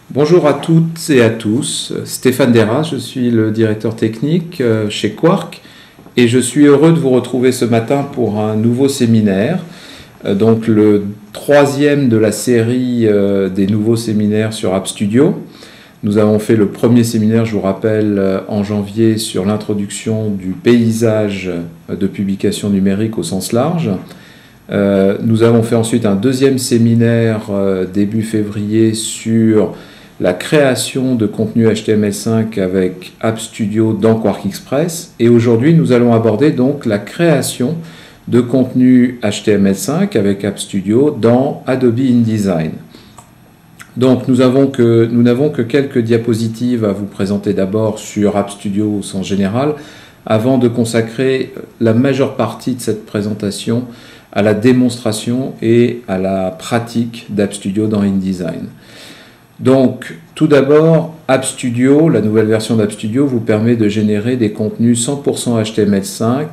Bonjour à toutes et à tous, Stéphane Deras, je suis le directeur technique chez Quark et je suis heureux de vous retrouver ce matin pour un nouveau séminaire, donc le troisième de la série des nouveaux séminaires sur App Studio. Nous avons fait le premier séminaire, je vous rappelle, en janvier sur l'introduction du paysage de publication numérique au sens large. Nous avons fait ensuite un deuxième séminaire début février sur la création de contenu HTML5 avec App Studio dans Quark Express. Et aujourd'hui, nous allons aborder donc la création de contenu HTML5 avec App Studio dans Adobe InDesign. Donc nous n'avons que quelques diapositives à vous présenter d'abord sur App Studio au sens général, avant de consacrer la majeure partie de cette présentation à la démonstration et à la pratique d'App Studio dans InDesign. Donc, tout d'abord, App Studio, la nouvelle version d'App Studio vous permet de générer des contenus 100% HTML5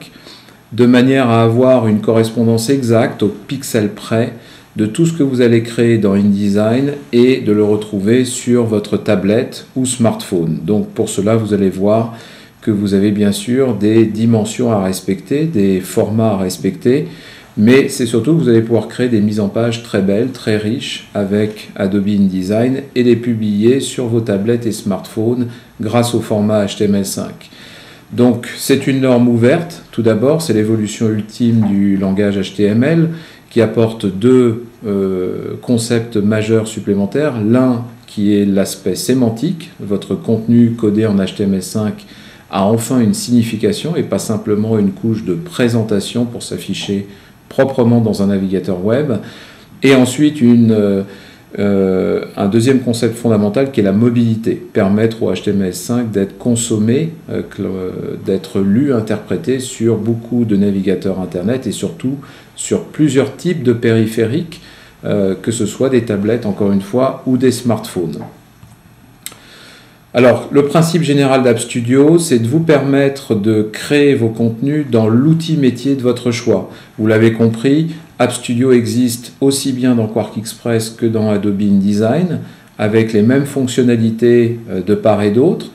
de manière à avoir une correspondance exacte au pixel près de tout ce que vous allez créer dans InDesign et de le retrouver sur votre tablette ou smartphone. Donc, pour cela, vous allez voir que vous avez bien sûr des dimensions à respecter, des formats à respecter, mais c'est surtout que vous allez pouvoir créer des mises en page très belles, très riches avec Adobe InDesign et les publier sur vos tablettes et smartphones grâce au format HTML5. Donc c'est une norme ouverte, tout d'abord, c'est l'évolution ultime du langage HTML qui apporte deux concepts majeurs supplémentaires. L'un qui est l'aspect sémantique, votre contenu codé en HTML5 a enfin une signification et pas simplement une couche de présentation pour s'afficher proprement dans un navigateur web, et ensuite un deuxième concept fondamental qui est la mobilité, permettre au HTML5 d'être consommé, d'être lu, interprété sur beaucoup de navigateurs internet et surtout sur plusieurs types de périphériques, que ce soit des tablettes encore une fois ou des smartphones. Alors, le principe général d'App Studio, c'est de vous permettre de créer vos contenus dans l'outil métier de votre choix. Vous l'avez compris, App Studio existe aussi bien dans Quark Express que dans Adobe InDesign, avec les mêmes fonctionnalités de part et d'autre.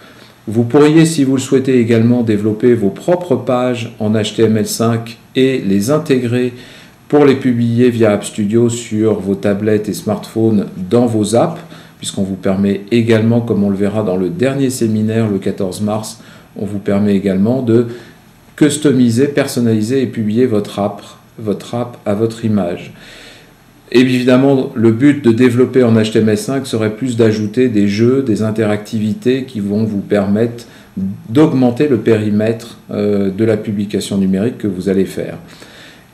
Vous pourriez, si vous le souhaitez, également développer vos propres pages en HTML5 et les intégrer pour les publier via App Studio sur vos tablettes et smartphones dans vos apps, puisqu'on vous permet également, comme on le verra dans le dernier séminaire le 14 mars, on vous permet également de customiser, personnaliser et publier votre app à votre image. Et évidemment, le but de développer en HTML5 serait plus d'ajouter des jeux, des interactivités qui vont vous permettre d'augmenter le périmètre de la publication numérique que vous allez faire.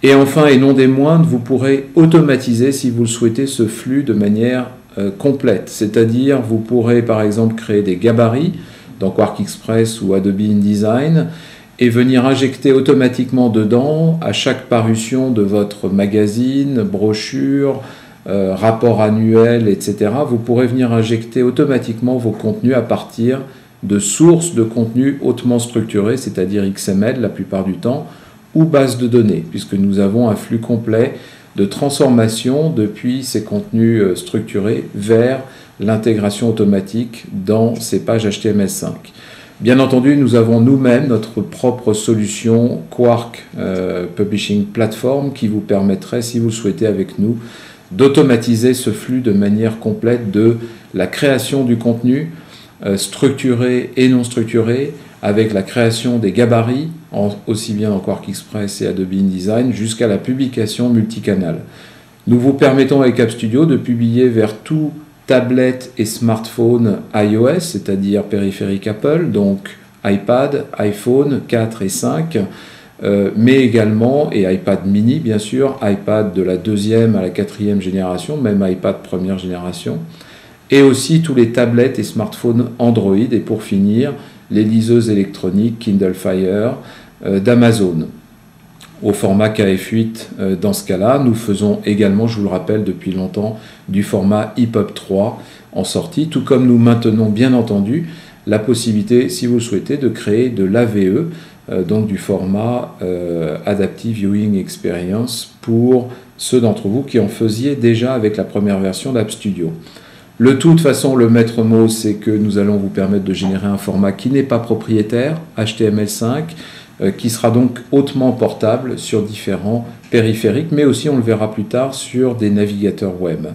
Et enfin, et non des moindres, vous pourrez automatiser, si vous le souhaitez, ce flux de manière complète, c'est-à-dire vous pourrez par exemple créer des gabarits dans Quark Express ou Adobe InDesign et venir injecter automatiquement dedans à chaque parution de votre magazine, brochure, rapport annuel, etc. Vous pourrez venir injecter automatiquement vos contenus à partir de sources de contenus hautement structurées, c'est-à-dire XML la plupart du temps, ou bases de données, puisque nous avons un flux complet de transformation depuis ces contenus structurés vers l'intégration automatique dans ces pages HTML5. Bien entendu, nous avons nous-mêmes notre propre solution Quark Publishing Platform qui vous permettrait, si vous le souhaitez avec nous, d'automatiser ce flux de manière complète de la création du contenu structuré et non structuré, avec la création des gabarits, aussi bien dans Quark Express et Adobe InDesign, jusqu'à la publication multicanal. Nous vous permettons avec App Studio de publier vers tout tablette et smartphone iOS, c'est-à-dire périphérique Apple, donc iPad, iPhone 4 et 5, mais également, et iPad mini bien sûr, iPad de la 2e à la 4e génération, même iPad première génération, et aussi tous les tablettes et smartphones Android, et pour finir, les liseuses électroniques Kindle Fire d'Amazon au format KF8 dans ce cas-là. Nous faisons également, je vous le rappelle depuis longtemps, du format EPUB 3 en sortie, tout comme nous maintenons bien entendu la possibilité, si vous le souhaitez, de créer de l'AVE, donc du format Adaptive Viewing Experience pour ceux d'entre vous qui en faisiez déjà avec la première version d'App Studio. Le tout, de toute façon, le maître mot, c'est que nous allons vous permettre de générer un format qui n'est pas propriétaire, HTML5, qui sera donc hautement portable sur différents périphériques, mais aussi, on le verra plus tard, sur des navigateurs web.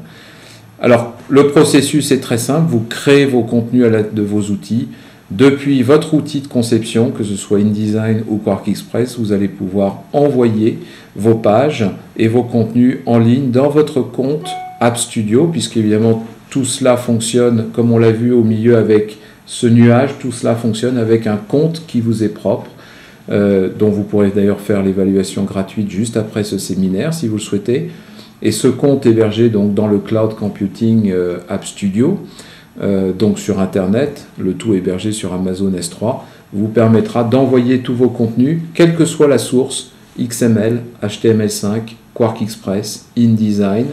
Alors, le processus est très simple. Vous créez vos contenus à l'aide de vos outils. Depuis votre outil de conception, que ce soit InDesign ou QuarkXPress, vous allez pouvoir envoyer vos pages et vos contenus en ligne dans votre compte App Studio, puisqu'évidemment, tout cela fonctionne, comme on l'a vu au milieu avec ce nuage, tout cela fonctionne avec un compte qui vous est propre, dont vous pourrez d'ailleurs faire l'évaluation gratuite juste après ce séminaire, si vous le souhaitez. Et ce compte hébergé donc dans le Cloud Computing App Studio, donc sur Internet, le tout hébergé sur Amazon S3, vous permettra d'envoyer tous vos contenus, quelle que soit la source, XML, HTML5, QuarkXPress, InDesign,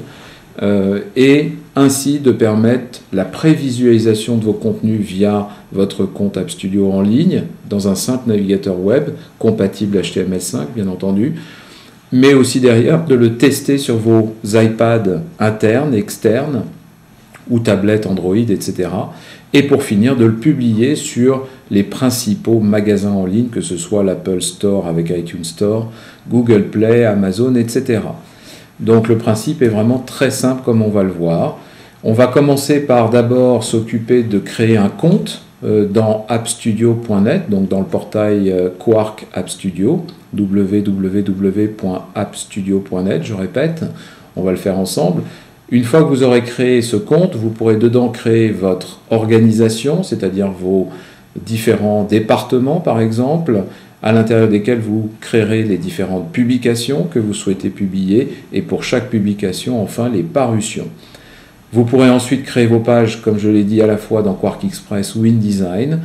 et ainsi de permettre la prévisualisation de vos contenus via votre compte App Studio en ligne, dans un simple navigateur web, compatible HTML5 bien entendu, mais aussi derrière de le tester sur vos iPads internes, externes, ou tablettes Android, etc. Et pour finir, de le publier sur les principaux magasins en ligne, que ce soit l'Apple Store avec iTunes Store, Google Play, Amazon, etc. Donc le principe est vraiment très simple comme on va le voir. On va commencer par d'abord s'occuper de créer un compte dans appstudio.net, donc dans le portail Quark App Studio, www.appstudio.net, je répète, on va le faire ensemble. Une fois que vous aurez créé ce compte, vous pourrez dedans créer votre organisation, c'est-à-dire vos différents départements par exemple, à l'intérieur desquels vous créerez les différentes publications que vous souhaitez publier et pour chaque publication, enfin, les parutions. Vous pourrez ensuite créer vos pages, comme je l'ai dit, à la fois dans QuarkXPress ou InDesign,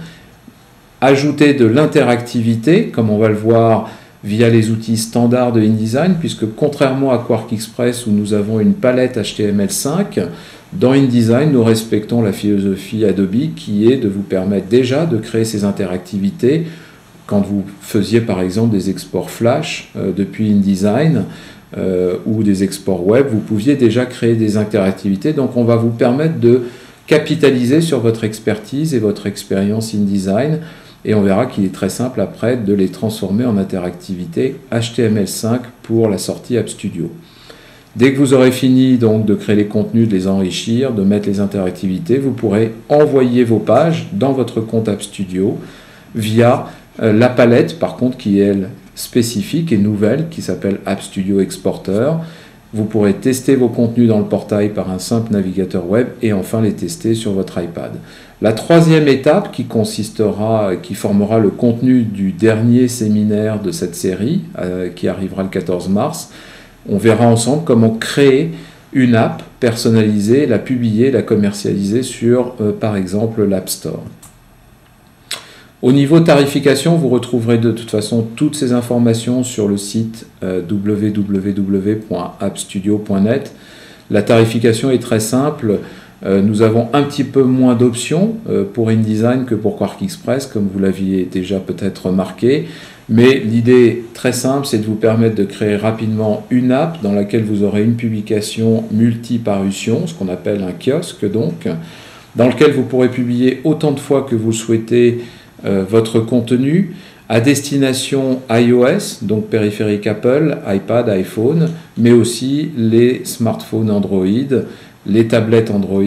ajouter de l'interactivité, comme on va le voir via les outils standards de InDesign, puisque contrairement à QuarkXPress où nous avons une palette HTML5, dans InDesign, nous respectons la philosophie Adobe qui est de vous permettre déjà de créer ces interactivités. Quand vous faisiez par exemple des exports Flash depuis InDesign ou des exports web, vous pouviez déjà créer des interactivités. Donc on va vous permettre de capitaliser sur votre expertise et votre expérience InDesign. Et on verra qu'il est très simple après de les transformer en interactivité HTML5 pour la sortie App Studio. Dès que vous aurez fini donc de créer les contenus, de les enrichir, de mettre les interactivités, vous pourrez envoyer vos pages dans votre compte App Studio via la palette, par contre, qui est elle spécifique et nouvelle, qui s'appelle App Studio Exporter. Vous pourrez tester vos contenus dans le portail par un simple navigateur web et enfin les tester sur votre iPad. La troisième étape qui formera le contenu du dernier séminaire de cette série, qui arrivera le 14 mars, on verra ensemble comment créer une app personnalisée, la publier, la commercialiser sur, par exemple, l'App Store. Au niveau tarification, vous retrouverez de toute façon toutes ces informations sur le site www.appstudio.net. La tarification est très simple. Nous avons un petit peu moins d'options pour InDesign que pour QuarkXPress, comme vous l'aviez déjà peut-être remarqué. Mais l'idée très simple, c'est de vous permettre de créer rapidement une app dans laquelle vous aurez une publication multi-parution, ce qu'on appelle un kiosque donc, dans lequel vous pourrez publier autant de fois que vous le souhaitez votre contenu à destination iOS, donc périphérique Apple, iPad, iPhone, mais aussi les smartphones Android, les tablettes Android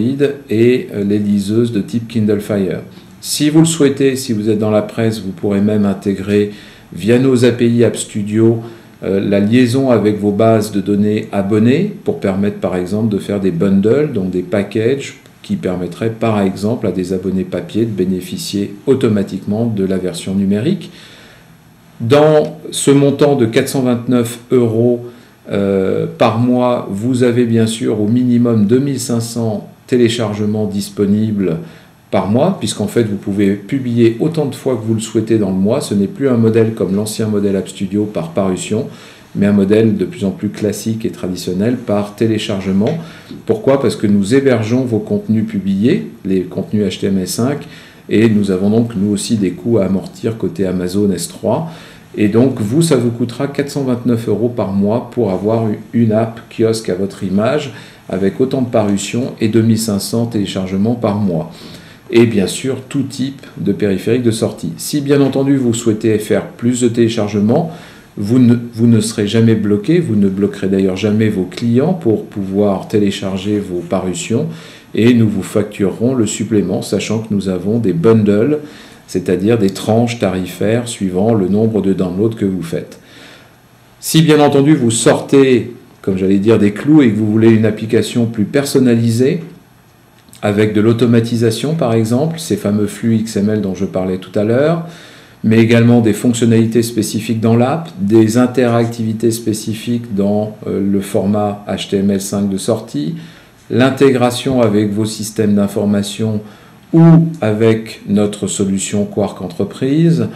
et les liseuses de type Kindle Fire. Si vous le souhaitez, si vous êtes dans la presse, vous pourrez même intégrer via nos API App Studio la liaison avec vos bases de données abonnées pour permettre par exemple de faire des bundles, donc des packages qui permettraient par exemple à des abonnés papier de bénéficier automatiquement de la version numérique. Dans ce montant de 429 € par mois, vous avez bien sûr au minimum 2500 téléchargements disponibles par mois, puisqu'en fait vous pouvez publier autant de fois que vous le souhaitez dans le mois. Ce n'est plus un modèle comme l'ancien modèle App Studio par parution, mais un modèle de plus en plus classique et traditionnel par téléchargement. Pourquoi? Parce que nous hébergeons vos contenus publiés, les contenus HTML5, et nous avons donc nous aussi des coûts à amortir côté Amazon S3. Et donc, vous, ça vous coûtera 429 € par mois pour avoir une app kiosque à votre image, avec autant de parutions et 2500 téléchargements par mois. Et bien sûr, tout type de périphérique de sortie. Si bien entendu, vous souhaitez faire plus de téléchargements, vous ne serez jamais bloqué, vous ne bloquerez d'ailleurs jamais vos clients pour pouvoir télécharger vos parutions, et nous vous facturerons le supplément, sachant que nous avons des bundles, c'est-à-dire des tranches tarifaires suivant le nombre de downloads que vous faites. Si bien entendu vous sortez, comme j'allais dire, des clous et que vous voulez une application plus personnalisée, avec de l'automatisation par exemple, ces fameux flux XML dont je parlais tout à l'heure, mais également des fonctionnalités spécifiques dans l'app, des interactivités spécifiques dans le format HTML5 de sortie, l'intégration avec vos systèmes d'information ou avec notre solution Quark Entreprise.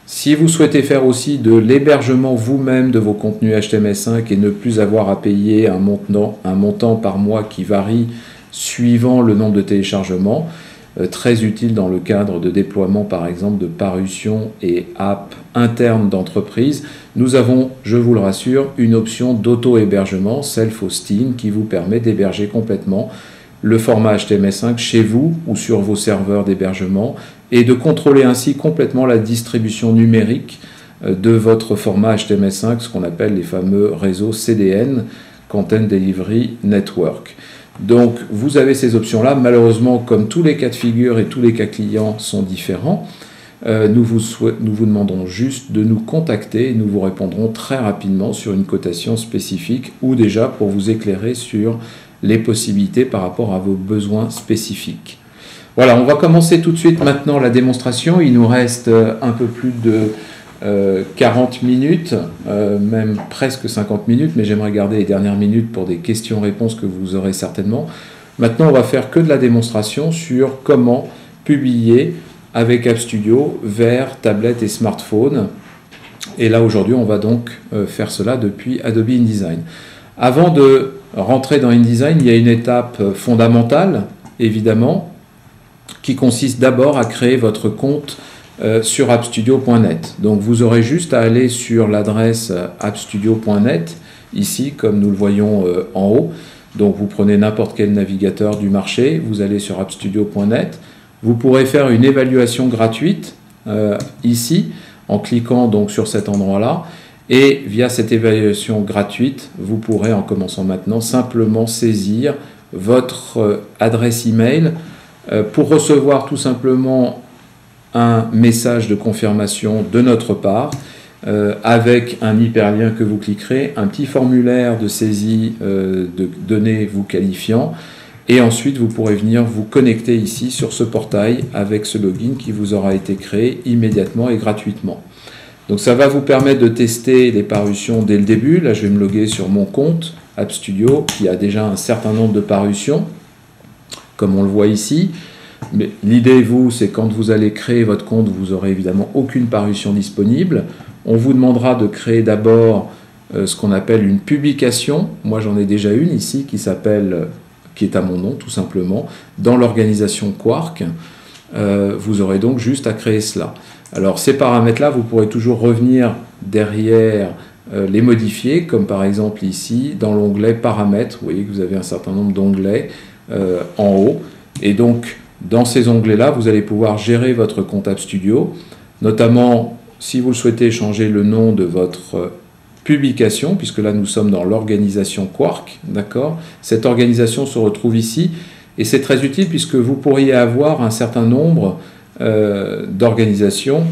Si vous souhaitez faire aussi de l'hébergement vous-même de vos contenus HTML5 et ne plus avoir à payer un montant par mois qui varie suivant le nombre de téléchargements, très utile dans le cadre de déploiement par exemple de parutions et apps internes d'entreprise, nous avons, je vous le rassure, une option d'auto-hébergement, self-hosting, qui vous permet d'héberger complètement le format HTML5 chez vous ou sur vos serveurs d'hébergement et de contrôler ainsi complètement la distribution numérique de votre format HTML5, ce qu'on appelle les fameux réseaux CDN, Content Delivery Network. Donc vous avez ces options-là. Malheureusement, comme tous les cas de figure et tous les cas clients sont différents, nous vous demandons juste de nous contacter et nous vous répondrons très rapidement sur une cotation spécifique ou déjà pour vous éclairer sur les possibilités par rapport à vos besoins spécifiques. Voilà, on va commencer tout de suite maintenant la démonstration. Il nous reste un peu plus de 40 minutes, même presque 50 minutes, mais j'aimerais garder les dernières minutes pour des questions-réponses que vous aurez certainement. Maintenant, on va faire que de la démonstration sur comment publier avec App Studio vers tablette et smartphone. Et là, aujourd'hui, on va donc faire cela depuis Adobe InDesign. Avant de rentrer dans InDesign, il y a une étape fondamentale, évidemment, qui consiste d'abord à créer votre compte sur appstudio.net. Donc vous aurez juste à aller sur l'adresse appstudio.net, ici comme nous le voyons en haut. Donc vous prenez n'importe quel navigateur du marché, vous allez sur appstudio.net. Vous pourrez faire une évaluation gratuite ici en cliquant donc sur cet endroit-là. Et via cette évaluation gratuite, vous pourrez en commençant maintenant simplement saisir votre adresse email pour recevoir tout simplement un message de confirmation de notre part avec un hyperlien que vous cliquerez, un petit formulaire de saisie de données vous qualifiant et ensuite vous pourrez venir vous connecter ici sur ce portail avec ce login qui vous aura été créé immédiatement et gratuitement. Donc ça va vous permettre de tester les parutions dès le début. Là je vais me loguer sur mon compte App Studio qui a déjà un certain nombre de parutions comme on le voit ici. Mais l'idée, vous, c'est quand vous allez créer votre compte, vous n'aurez évidemment aucune parution disponible. On vous demandera de créer d'abord ce qu'on appelle une publication. Moi, j'en ai déjà une ici qui est à mon nom, tout simplement, dans l'organisation Quark. Vous aurez donc juste à créer cela. Alors, ces paramètres-là, vous pourrez toujours revenir derrière les modifier, comme par exemple ici, dans l'onglet Paramètres. Vous voyez que vous avez un certain nombre d'onglets en haut. Et donc, dans ces onglets-là, vous allez pouvoir gérer votre compte App Studio, notamment si vous le souhaitez changer le nom de votre publication, puisque là nous sommes dans l'organisation Quark, d'accord ? Cette organisation se retrouve ici, et c'est très utile puisque vous pourriez avoir un certain nombre d'organisations.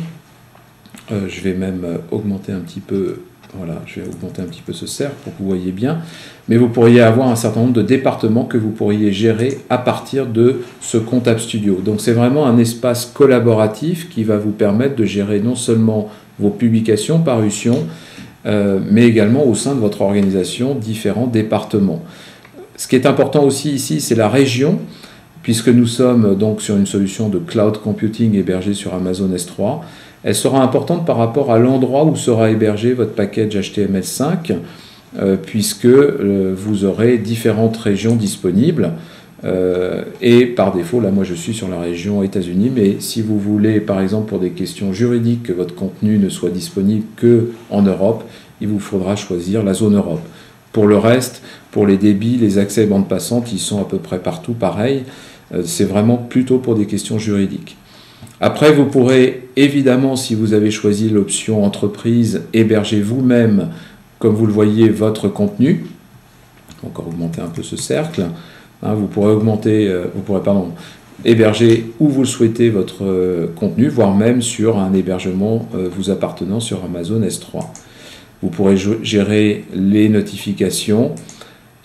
Je vais même augmenter un petit peu. Voilà, je vais augmenter un petit peu ce cercle pour que vous voyez bien. Mais vous pourriez avoir un certain nombre de départements que vous pourriez gérer à partir de ce compte App Studio. Donc c'est vraiment un espace collaboratif qui va vous permettre de gérer non seulement vos publications, parutions, mais également au sein de votre organisation, différents départements. Ce qui est important aussi ici, c'est la région, puisque nous sommes donc sur une solution de cloud computing hébergée sur Amazon S3. Elle sera importante par rapport à l'endroit où sera hébergé votre package HTML5, puisque vous aurez différentes régions disponibles. Et par défaut, là moi je suis sur la région États-Unis, mais si vous voulez par exemple pour des questions juridiques que votre contenu ne soit disponible que en Europe, il vous faudra choisir la zone Europe. Pour le reste, pour les débits, les accès bande passante, ils sont à peu près partout pareil. C'est vraiment plutôt pour des questions juridiques. Après, vous pourrez évidemment, si vous avez choisi l'option entreprise, héberger vous-même, comme vous le voyez, votre contenu. Encore augmenter un peu ce cercle. Vous pourrez héberger où vous le souhaitez votre contenu, voire même sur un hébergement vous appartenant sur Amazon S3. Vous pourrez gérer les notifications.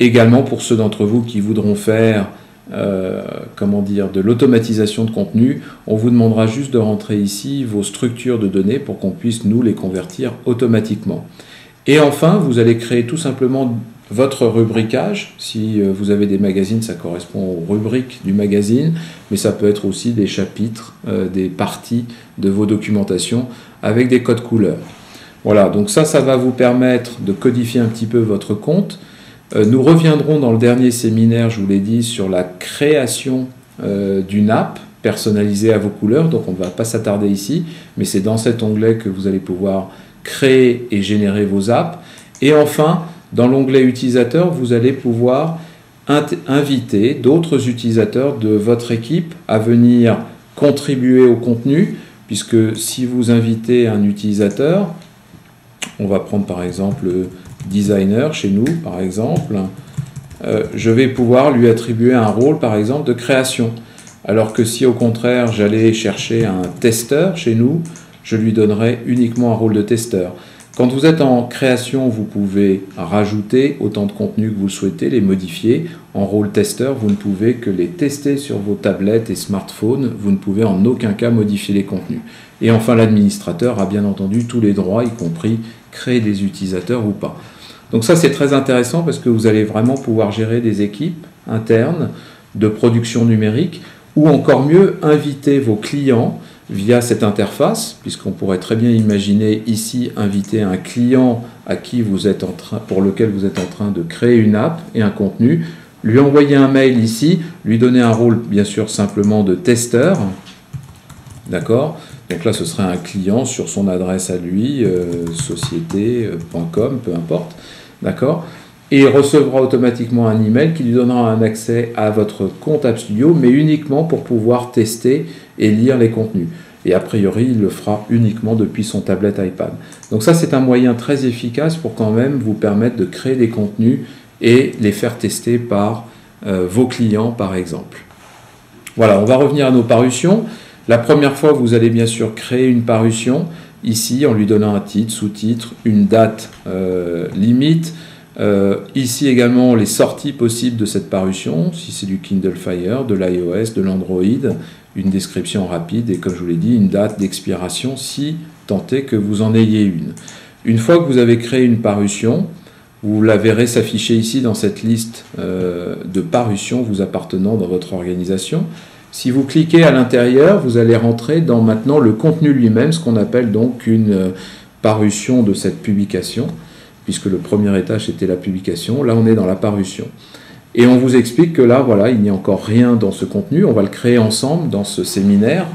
Également pour ceux d'entre vous qui voudront faire de l'automatisation de contenu, on vous demandera juste de rentrer ici vos structures de données pour qu'on puisse nous les convertir automatiquement. Et enfin, vous allez créer tout simplement votre rubricage. Si vous avez des magazines, ça correspond aux rubriques du magazine, mais ça peut être aussi des chapitres, des parties de vos documentations avec des codes couleurs. Voilà, donc ça va vous permettre de codifier un petit peu votre compte. Nous reviendrons dans le dernier séminaire, je vous l'ai dit, sur la création d'une app personnalisée à vos couleurs, donc on ne va pas s'attarder ici, mais c'est dans cet onglet que vous allez pouvoir créer et générer vos apps. Et enfin, dans l'onglet utilisateur, vous allez pouvoir inviter d'autres utilisateurs de votre équipe à venir contribuer au contenu, puisque si vous invitez un utilisateur, on va prendre par exemple le designer chez nous, par exemple, je vais pouvoir lui attribuer un rôle par exemple de création. Alors que si au contraire j'allais chercher un testeur chez nous, je lui donnerai uniquement un rôle de testeur. Quand vous êtes en création, vous pouvez rajouter autant de contenu que vous le souhaitez, les modifier. En rôle testeur, vous ne pouvez que les tester sur vos tablettes et smartphones. Vous ne pouvez en aucun cas modifier les contenus. Et enfin, l'administrateur a bien entendu tous les droits, y compris créer des utilisateurs ou pas. Donc ça, c'est très intéressant parce que vous allez vraiment pouvoir gérer des équipes internes de production numérique ou encore mieux, inviter vos clients via cette interface, puisqu'on pourrait très bien imaginer ici inviter un client à qui vous êtes pour lequel vous êtes en train de créer une app et un contenu, lui envoyer un mail ici, lui donner un rôle bien sûr simplement de testeur, d'accord? Donc là ce serait un client sur son adresse à lui, société.com, peu importe, d'accord? Et il recevra automatiquement un email qui lui donnera un accès à votre compte App Studio, mais uniquement pour pouvoir tester et lire les contenus. Et a priori, il le fera uniquement depuis son tablette iPad. Donc ça, c'est un moyen très efficace pour quand même vous permettre de créer des contenus et les faire tester par vos clients, par exemple. Voilà, on va revenir à nos parutions. La première fois, vous allez bien sûr créer une parution, ici, en lui donnant un titre, sous-titre, une date limite. Ici également les sorties possibles de cette parution, si c'est du Kindle Fire, de l'iOS, de l'Android, une description rapide et comme je vous l'ai dit, une date d'expiration si tant est que vous en ayez une. Une fois que vous avez créé une parution, vous la verrez s'afficher ici dans cette liste de parutions vous appartenant dans votre organisation. Si vous cliquez à l'intérieur, vous allez rentrer dans maintenant le contenu lui-même, ce qu'on appelle donc une parution de cette publication, puisque le premier étage était la publication. Là, on est dans la parution. Et on vous explique que là, voilà, il n'y a encore rien dans ce contenu. On va le créer ensemble dans ce séminaire.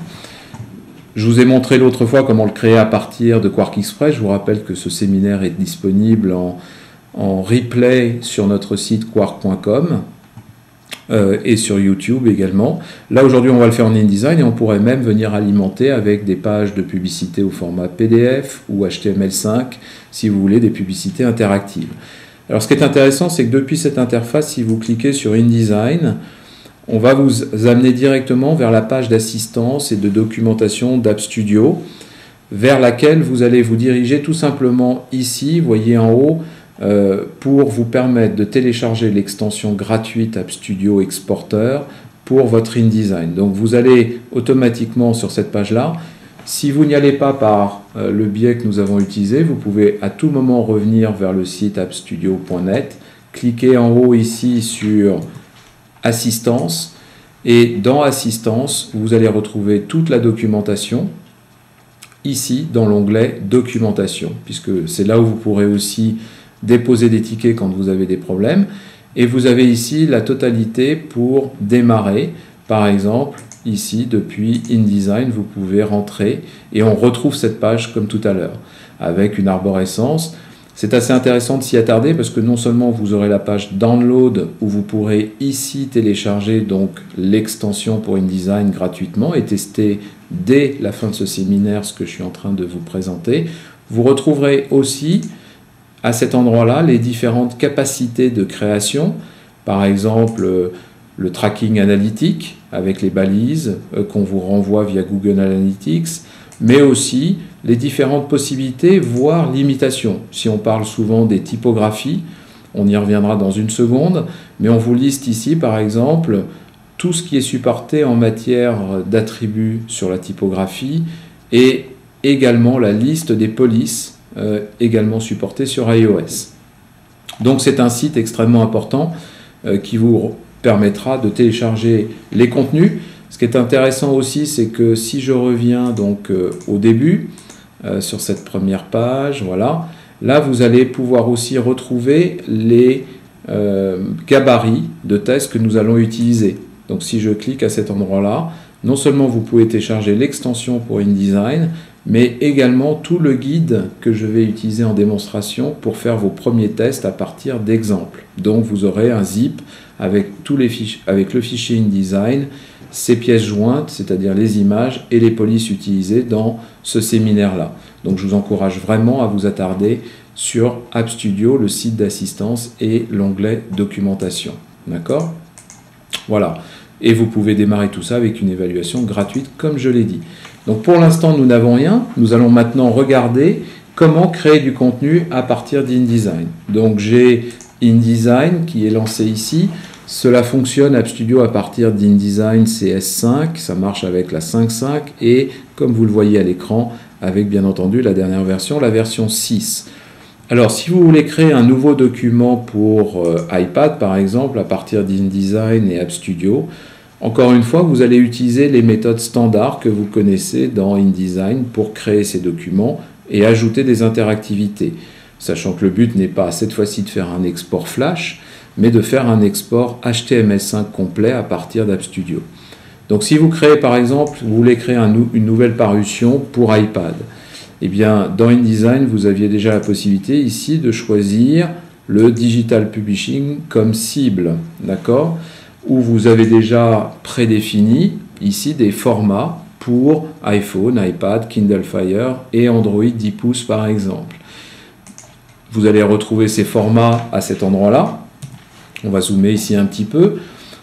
Je vous ai montré l'autre fois comment le créer à partir de QuarkXpress. Je vous rappelle que ce séminaire est disponible en replay sur notre site quark.com et sur YouTube également. Là, aujourd'hui, on va le faire en InDesign et on pourrait même venir alimenter avec des pages de publicité au format PDF ou HTML5 si vous voulez des publicités interactives. Alors, ce qui est intéressant, c'est que depuis cette interface, si vous cliquez sur InDesign, on va vous amener directement vers la page d'assistance et de documentation d'App Studio, vers laquelle vous allez vous diriger tout simplement ici, vous voyez en haut, pour vous permettre de télécharger l'extension gratuite App Studio Exporter pour votre InDesign. Donc vous allez automatiquement sur cette page-là. Si vous n'y allez pas par le biais que nous avons utilisé, vous pouvez à tout moment revenir vers le site appstudio.net, cliquer en haut ici sur Assistance, et dans Assistance, vous allez retrouver toute la documentation, ici dans l'onglet Documentation, puisque c'est là où vous pourrez aussi déposer des tickets quand vous avez des problèmes. Et vous avez ici la totalité pour démarrer. Par exemple, ici, depuis InDesign, vous pouvez rentrer et on retrouve cette page comme tout à l'heure, avec une arborescence. C'est assez intéressant de s'y attarder parce que non seulement vous aurez la page Download où vous pourrez ici télécharger donc l'extension pour InDesign gratuitement et tester dès la fin de ce séminaire ce que je suis en train de vous présenter. Vous retrouverez aussi à cet endroit-là les différentes capacités de création, par exemple le tracking analytique avec les balises qu'on vous renvoie via Google Analytics, mais aussi les différentes possibilités, voire limitations. Si on parle souvent des typographies, on y reviendra dans une seconde, mais on vous liste ici par exemple tout ce qui est supporté en matière d'attributs sur la typographie et également la liste des polices également supportées sur iOS. Donc c'est un site extrêmement important qui vous permettra de télécharger les contenus. Ce qui est intéressant aussi, c'est que si je reviens donc au début, sur cette première page, voilà, là vous allez pouvoir aussi retrouver les gabarits de tests que nous allons utiliser. Donc si je clique à cet endroit-là, non seulement vous pouvez télécharger l'extension pour InDesign, mais également tout le guide que je vais utiliser en démonstration pour faire vos premiers tests à partir d'exemples. Donc vous aurez un zip avec, avec le fichier InDesign, ces pièces jointes, c'est-à-dire les images et les polices utilisées dans ce séminaire-là. Donc je vous encourage vraiment à vous attarder sur App Studio, le site d'assistance et l'onglet documentation. D'accord? Voilà. Et vous pouvez démarrer tout ça avec une évaluation gratuite, comme je l'ai dit. Donc pour l'instant, nous n'avons rien. Nous allons maintenant regarder comment créer du contenu à partir d'InDesign. Donc j'ai InDesign qui est lancé ici. Cela fonctionne App Studio à partir d'InDesign CS5, ça marche avec la 5.5 et comme vous le voyez à l'écran, avec bien entendu la dernière version, la version 6. Alors si vous voulez créer un nouveau document pour iPad par exemple, à partir d'InDesign et App Studio, encore une fois, vous allez utiliser les méthodes standards que vous connaissez dans InDesign pour créer ces documents et ajouter des interactivités. Sachant que le but n'est pas cette fois-ci de faire un export Flash, mais de faire un export HTML5 complet à partir d'App Studio. Donc si vous créez par exemple, vous voulez créer une nouvelle parution pour iPad, eh bien dans InDesign, vous aviez déjà la possibilité ici de choisir le Digital Publishing comme cible, d'accord ? Où vous avez déjà prédéfini ici des formats pour iPhone, iPad, Kindle Fire et Android 10 pouces par exemple. Vous allez retrouver ces formats à cet endroit-là. On va zoomer ici un petit peu,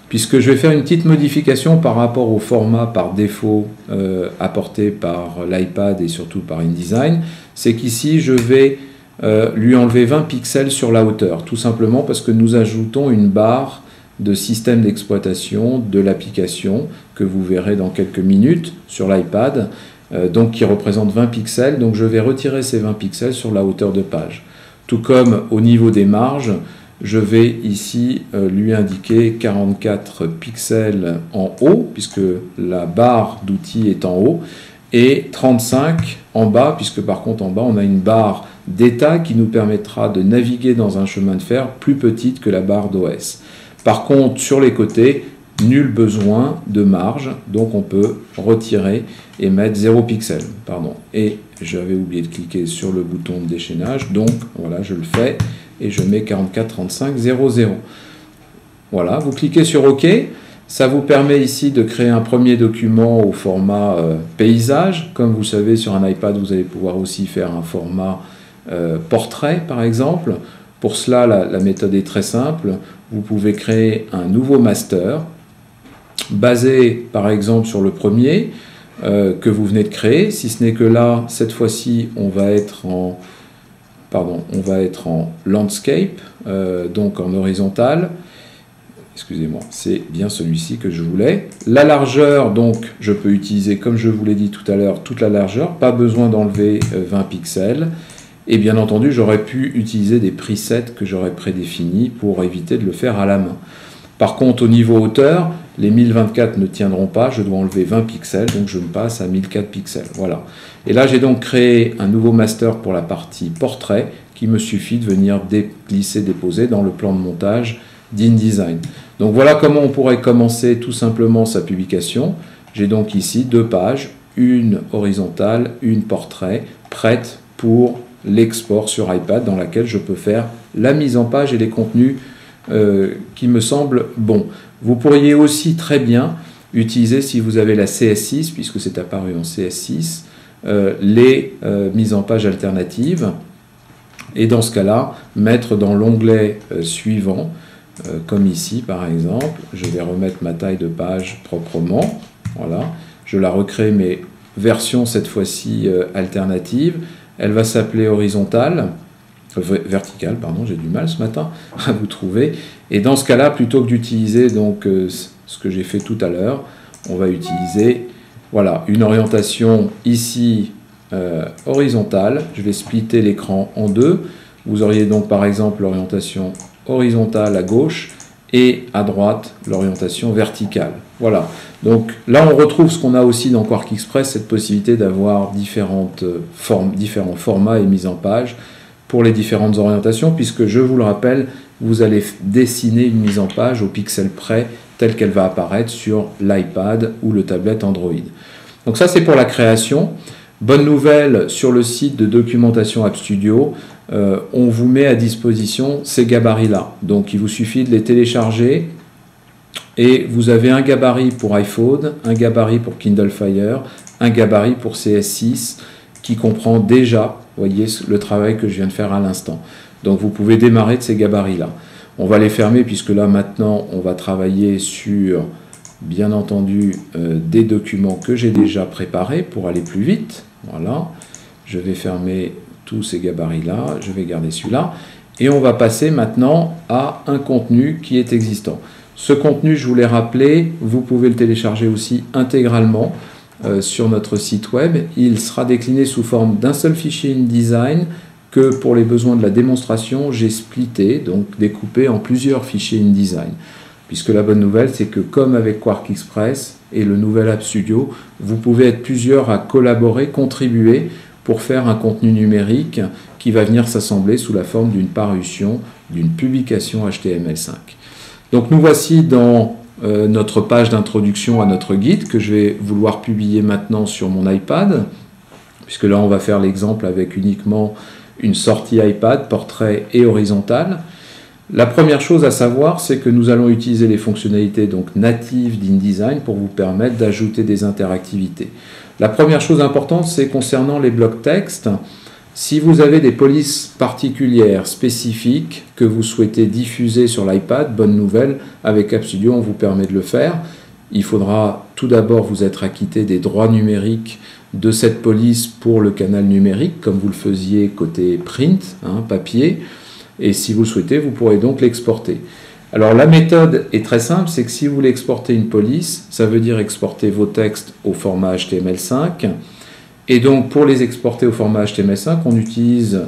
puisque je vais faire une petite modification par rapport au format par défaut apporté par l'iPad et surtout par InDesign. C'est qu'ici, je vais lui enlever 20 pixels sur la hauteur, tout simplement parce que nous ajoutons une barre de système d'exploitation de l'application que vous verrez dans quelques minutes sur l'iPad, donc qui représente 20 pixels. Donc je vais retirer ces 20 pixels sur la hauteur de page. Tout comme au niveau des marges, je vais ici lui indiquer 44 pixels en haut, puisque la barre d'outils est en haut, et 35 en bas, puisque par contre en bas on a une barre d'état qui nous permettra de naviguer dans un chemin de fer plus petite que la barre d'OS. Par contre, sur les côtés, nul besoin de marge, donc on peut retirer et mettre 0 pixels. Pardon. Et j'avais oublié de cliquer sur le bouton de déchaînage, donc voilà, je le fais et je mets 44 35 00. Voilà, vous cliquez sur OK. Ça vous permet ici de créer un premier document au format paysage. Comme vous savez, sur un iPad, vous allez pouvoir aussi faire un format portrait, par exemple. Pour cela, la méthode est très simple. Vous pouvez créer un nouveau master basé, par exemple, sur le premier que vous venez de créer. Si ce n'est que là, cette fois-ci, on va être en landscape, donc en horizontal. Excusez-moi, c'est bien celui-ci que je voulais. La largeur, donc, je peux utiliser, comme je vous l'ai dit tout à l'heure, toute la largeur. Pas besoin d'enlever 20 pixels. Et bien entendu, j'aurais pu utiliser des presets que j'aurais prédéfinis pour éviter de le faire à la main. Par contre, au niveau hauteur, les 1024 ne tiendront pas. Je dois enlever 20 pixels, donc je me passe à 1004 pixels. Voilà. Et là, j'ai donc créé un nouveau master pour la partie portrait qui me suffit de venir glisser, déposer dans le plan de montage d'InDesign. Donc voilà comment on pourrait commencer tout simplement sa publication. J'ai donc ici 2 pages, une horizontale, une portrait, prête pour l'export sur iPad, dans laquelle je peux faire la mise en page et les contenus qui me semblent bons. Vous pourriez aussi très bien utiliser, si vous avez la CS6, puisque c'est apparu en CS6, les mises en page alternatives, et dans ce cas-là, mettre dans l'onglet suivant, comme ici par exemple, je vais remettre ma taille de page proprement, voilà, je la recrée, mais version cette fois-ci alternative, elle va s'appeler horizontale, verticale, pardon, j'ai du mal ce matin à vous trouver, et dans ce cas-là, plutôt que d'utiliser donc ce que j'ai fait tout à l'heure, on va utiliser voilà, une orientation ici horizontale. Je vais splitter l'écran en 2. Vous auriez donc par exemple l'orientation horizontale à gauche et à droite l'orientation verticale. Voilà. Donc là on retrouve ce qu'on a aussi dans Quark Express, cette possibilité d'avoir différents formats et mises en page pour les différentes orientations, puisque je vous le rappelle, vous allez dessiner une mise en page au pixel près telle qu'elle va apparaître sur l'iPad ou le tablette Android. Donc ça c'est pour la création. Bonne nouvelle, sur le site de documentation App Studio, on vous met à disposition ces gabarits-là. Donc il vous suffit de les télécharger et vous avez un gabarit pour iPhone, un gabarit pour Kindle Fire, un gabarit pour CS6 qui comprend déjà, voyez, le travail que je viens de faire à l'instant. Donc vous pouvez démarrer de ces gabarits-là. On va les fermer puisque là maintenant on va travailler sur, bien entendu, des documents que j'ai déjà préparés pour aller plus vite. Voilà, je vais fermer tous ces gabarits-là, je vais garder celui-là. Et on va passer maintenant à un contenu qui est existant. Ce contenu, je vous l'ai rappelé, vous pouvez le télécharger aussi intégralement sur notre site web. Il sera décliné sous forme d'un seul fichier InDesign que pour les besoins de la démonstration, j'ai splitté, donc découpé en plusieurs fichiers InDesign. Puisque la bonne nouvelle, c'est que comme avec Quark Express et le nouvel App Studio, vous pouvez être plusieurs à collaborer, contribuer pour faire un contenu numérique qui va venir s'assembler sous la forme d'une parution, d'une publication HTML5. Donc nous voici dans notre page d'introduction à notre guide que je vais vouloir publier maintenant sur mon iPad, puisque là on va faire l'exemple avec uniquement une sortie iPad, portrait et horizontale. La première chose à savoir, c'est que nous allons utiliser les fonctionnalités donc natives d'InDesign pour vous permettre d'ajouter des interactivités. La première chose importante, c'est concernant les blocs texte. Si vous avez des polices particulières, spécifiques, que vous souhaitez diffuser sur l'iPad, bonne nouvelle, avec App Studio, on vous permet de le faire. Il faudra tout d'abord vous être acquitté des droits numériques de cette police pour le canal numérique, comme vous le faisiez côté print, papier. Et si vous le souhaitez, vous pourrez donc l'exporter. Alors la méthode est très simple, c'est que si vous voulez exporter une police, ça veut dire exporter vos textes au format HTML5. Et donc pour les exporter au format HTML5, on utilise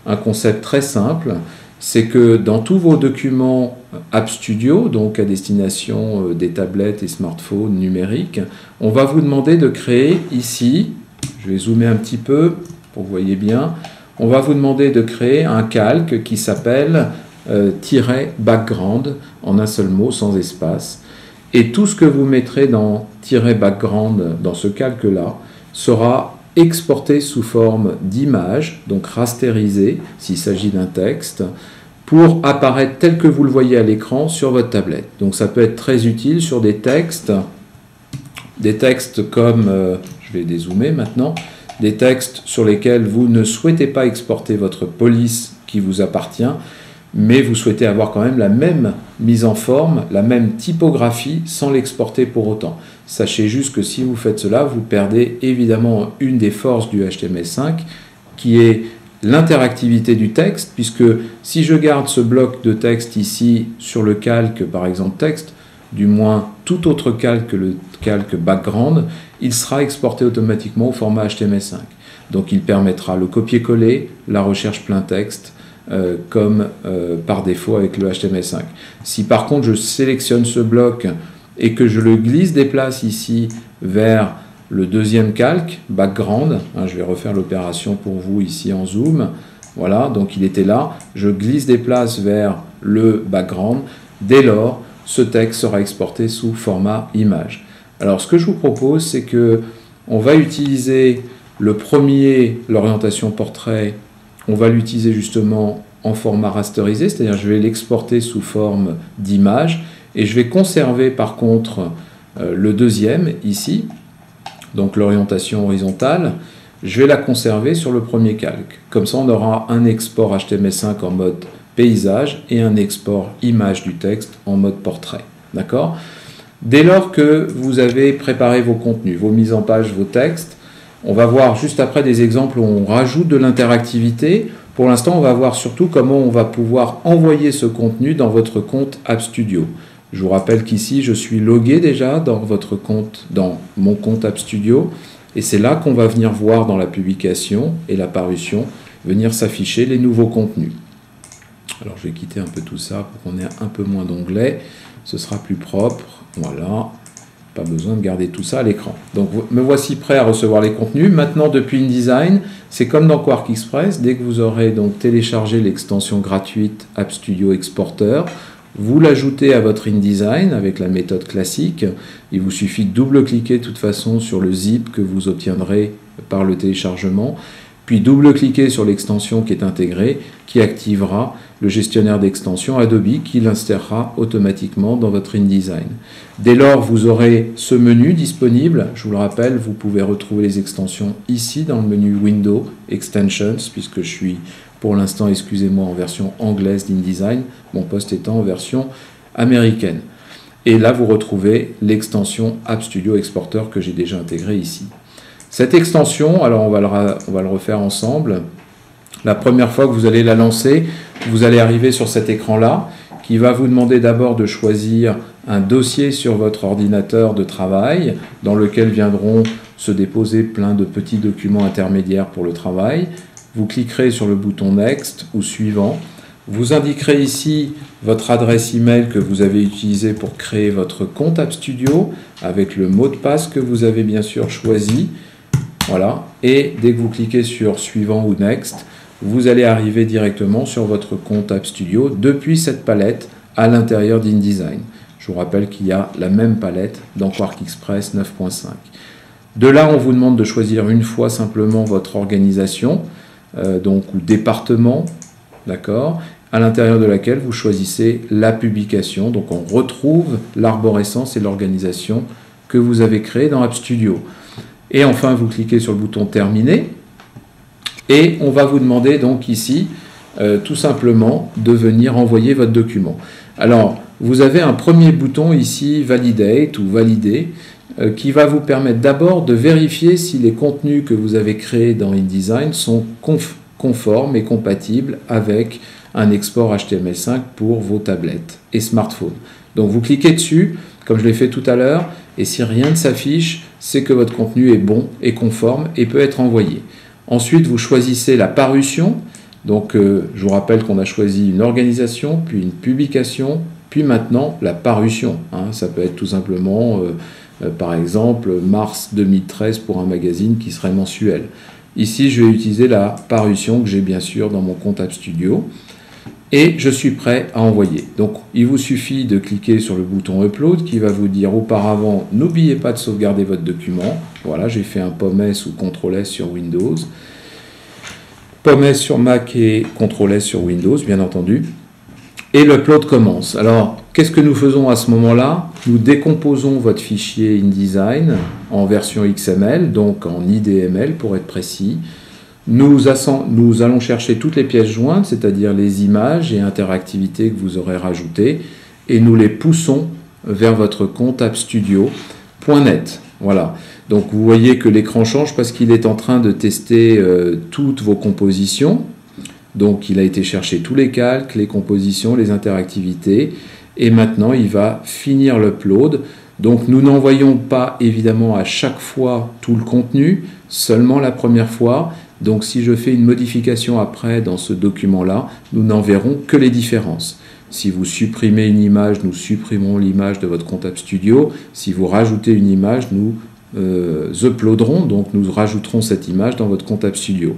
un concept très simple, c'est que dans tous vos documents App Studio, donc à destination des tablettes et smartphones numériques, on va vous demander de créer ici, je vais zoomer un petit peu pour que vous voyez bien, on va vous demander de créer un calque qui s'appelle "background", en un seul mot, sans espace. Et tout ce que vous mettrez dans "background", dans ce calque-là, sera exporté sous forme d'image, donc rasterisé, s'il s'agit d'un texte, pour apparaître tel que vous le voyez à l'écran sur votre tablette. Donc ça peut être très utile sur des textes comme, je vais dézoomer maintenant, des textes sur lesquels vous ne souhaitez pas exporter votre police qui vous appartient, mais vous souhaitez avoir quand même la même mise en forme, la même typographie, sans l'exporter pour autant. Sachez juste que si vous faites cela, vous perdez évidemment une des forces du HTML5, qui est l'interactivité du texte, puisque si je garde ce bloc de texte ici sur le calque, par exemple texte, du moins tout autre calque que le calque background, il sera exporté automatiquement au format HTML5. Donc il permettra le copier-coller, la recherche plein texte, comme par défaut avec le HTML5. Si par contre je sélectionne ce bloc et que je le glisse des places ici vers le deuxième calque, background, je vais refaire l'opération pour vous ici en zoom, voilà, donc il était là, je glisse des places vers le background, Dès lors, ce texte sera exporté sous format image. Alors, ce que je vous propose, c'est que on va utiliser le premier, l'orientation portrait, on va l'utiliser justement en format rasterisé, c'est-à-dire je vais l'exporter sous forme d'image, et je vais conserver par contre le deuxième ici, donc l'orientation horizontale, je vais la conserver sur le premier calque. Comme ça, on aura un export HTML5 en mode paysage et un export image du texte en mode portrait. D'accord ? Dès lors que vous avez préparé vos contenus, vos mises en page, vos textes, on va voir juste après des exemples où on rajoute de l'interactivité. Pour l'instant, on va voir surtout comment on va pouvoir envoyer ce contenu dans votre compte App Studio. Je vous rappelle qu'ici, je suis logué déjà dans votre compte, dans mon compte App Studio. Et c'est là qu'on va venir voir dans la publication et la parution, venir s'afficher les nouveaux contenus. Alors je vais quitter un peu tout ça pour qu'on ait un peu moins d'onglets. Ce sera plus propre. Voilà. Pas besoin de garder tout ça à l'écran. Donc me voici prêt à recevoir les contenus. Maintenant, depuis InDesign, c'est comme dans Quark Express. Dès que vous aurez donc téléchargé l'extension gratuite App Studio Exporter, vous l'ajoutez à votre InDesign avec la méthode classique. Il vous suffit de double-cliquer de toute façon sur le zip que vous obtiendrez par le téléchargement, puis double-cliquer sur l'extension qui est intégrée, qui activera le gestionnaire d'extension Adobe qui l'installera automatiquement dans votre InDesign. Dès lors, vous aurez ce menu disponible. Je vous le rappelle, vous pouvez retrouver les extensions ici dans le menu Windows Extensions, puisque je suis pour l'instant, excusez-moi, en version anglaise d'InDesign, mon poste étant en version américaine. Et là, vous retrouvez l'extension App Studio Exporter que j'ai déjà intégrée ici. Cette extension, alors on va le refaire ensemble. La première fois que vous allez la lancer, vous allez arriver sur cet écran-là, qui va vous demander d'abord de choisir un dossier sur votre ordinateur de travail, dans lequel viendront se déposer plein de petits documents intermédiaires pour le travail. Vous cliquerez sur le bouton Next ou Suivant. Vous indiquerez ici votre adresse email que vous avez utilisée pour créer votre compte App Studio avec le mot de passe que vous avez bien sûr choisi. Voilà. Et dès que vous cliquez sur Suivant ou Next, vous allez arriver directement sur votre compte App Studio depuis cette palette à l'intérieur d'InDesign. Je vous rappelle qu'il y a la même palette dans Quark Express 9.5. De là, on vous demande de choisir une fois simplement votre organisation. Donc, ou département, d'accord, à l'intérieur de laquelle vous choisissez la publication. Donc on retrouve l'arborescence et l'organisation que vous avez créée dans App Studio. Et enfin, vous cliquez sur le bouton Terminer. Et on va vous demander donc ici, tout simplement, de venir envoyer votre document. Alors, vous avez un premier bouton ici, Validate ou Valider, qui va vous permettre d'abord de vérifier si les contenus que vous avez créés dans InDesign sont conformes et compatibles avec un export HTML5 pour vos tablettes et smartphones. Donc vous cliquez dessus, comme je l'ai fait tout à l'heure, et si rien ne s'affiche, c'est que votre contenu est bon et conforme et peut être envoyé. Ensuite, vous choisissez la parution. Donc je vous rappelle qu'on a choisi une organisation, puis une publication, puis maintenant la parution. Ça peut être tout simplement... par exemple, mars 2013 pour un magazine qui serait mensuel. Ici, je vais utiliser la parution que j'ai bien sûr dans mon compte App Studio. Et je suis prêt à envoyer. Donc, il vous suffit de cliquer sur le bouton Upload qui va vous dire auparavant, n'oubliez pas de sauvegarder votre document. Voilà, j'ai fait un POM-S ou CTRL-S sur Windows. POM-S sur Mac et CTRL-S sur Windows, bien entendu. Et l'upload commence. Alors, qu'est-ce que nous faisons à ce moment-là? Nous décomposons votre fichier InDesign en version XML, donc en IDML pour être précis. Nous allons chercher toutes les pièces jointes, c'est-à-dire les images et interactivités que vous aurez rajoutées, et nous les poussons vers votre compte App Studio.net. Voilà. Donc vous voyez que l'écran change parce qu'il est en train de tester toutes vos compositions. Donc il a été chercher tous les calques, les compositions, les interactivités, et maintenant il va finir l'upload. Donc nous n'envoyons pas évidemment à chaque fois tout le contenu, seulement la première fois. Donc si je fais une modification après dans ce document-là, nous n'en verrons que les différences. Si vous supprimez une image, nous supprimerons l'image de votre compte App Studio. Si vous rajoutez une image, nous uploaderons, donc nous rajouterons cette image dans votre compte App Studio.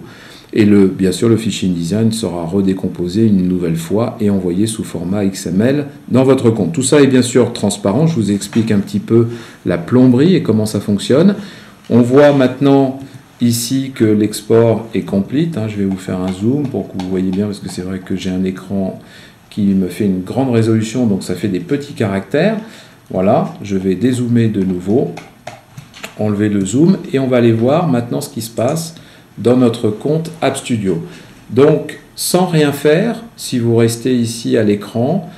Et bien sûr, le fichier InDesign sera redécomposé une nouvelle fois et envoyé sous format XML dans votre compte. Tout ça est bien sûr transparent. Je vous explique un petit peu la plomberie et comment ça fonctionne. On voit maintenant ici que l'export est complete. Je vais vous faire un zoom pour que vous voyez bien, parce que c'est vrai que j'ai un écran qui me fait une grande résolution, donc ça fait des petits caractères. Voilà, je vais dézoomer de nouveau, enlever le zoom, et on va aller voir maintenant ce qui se passe dans notre compte App Studio. Donc, sans rien faire, si vous restez ici à l'écran,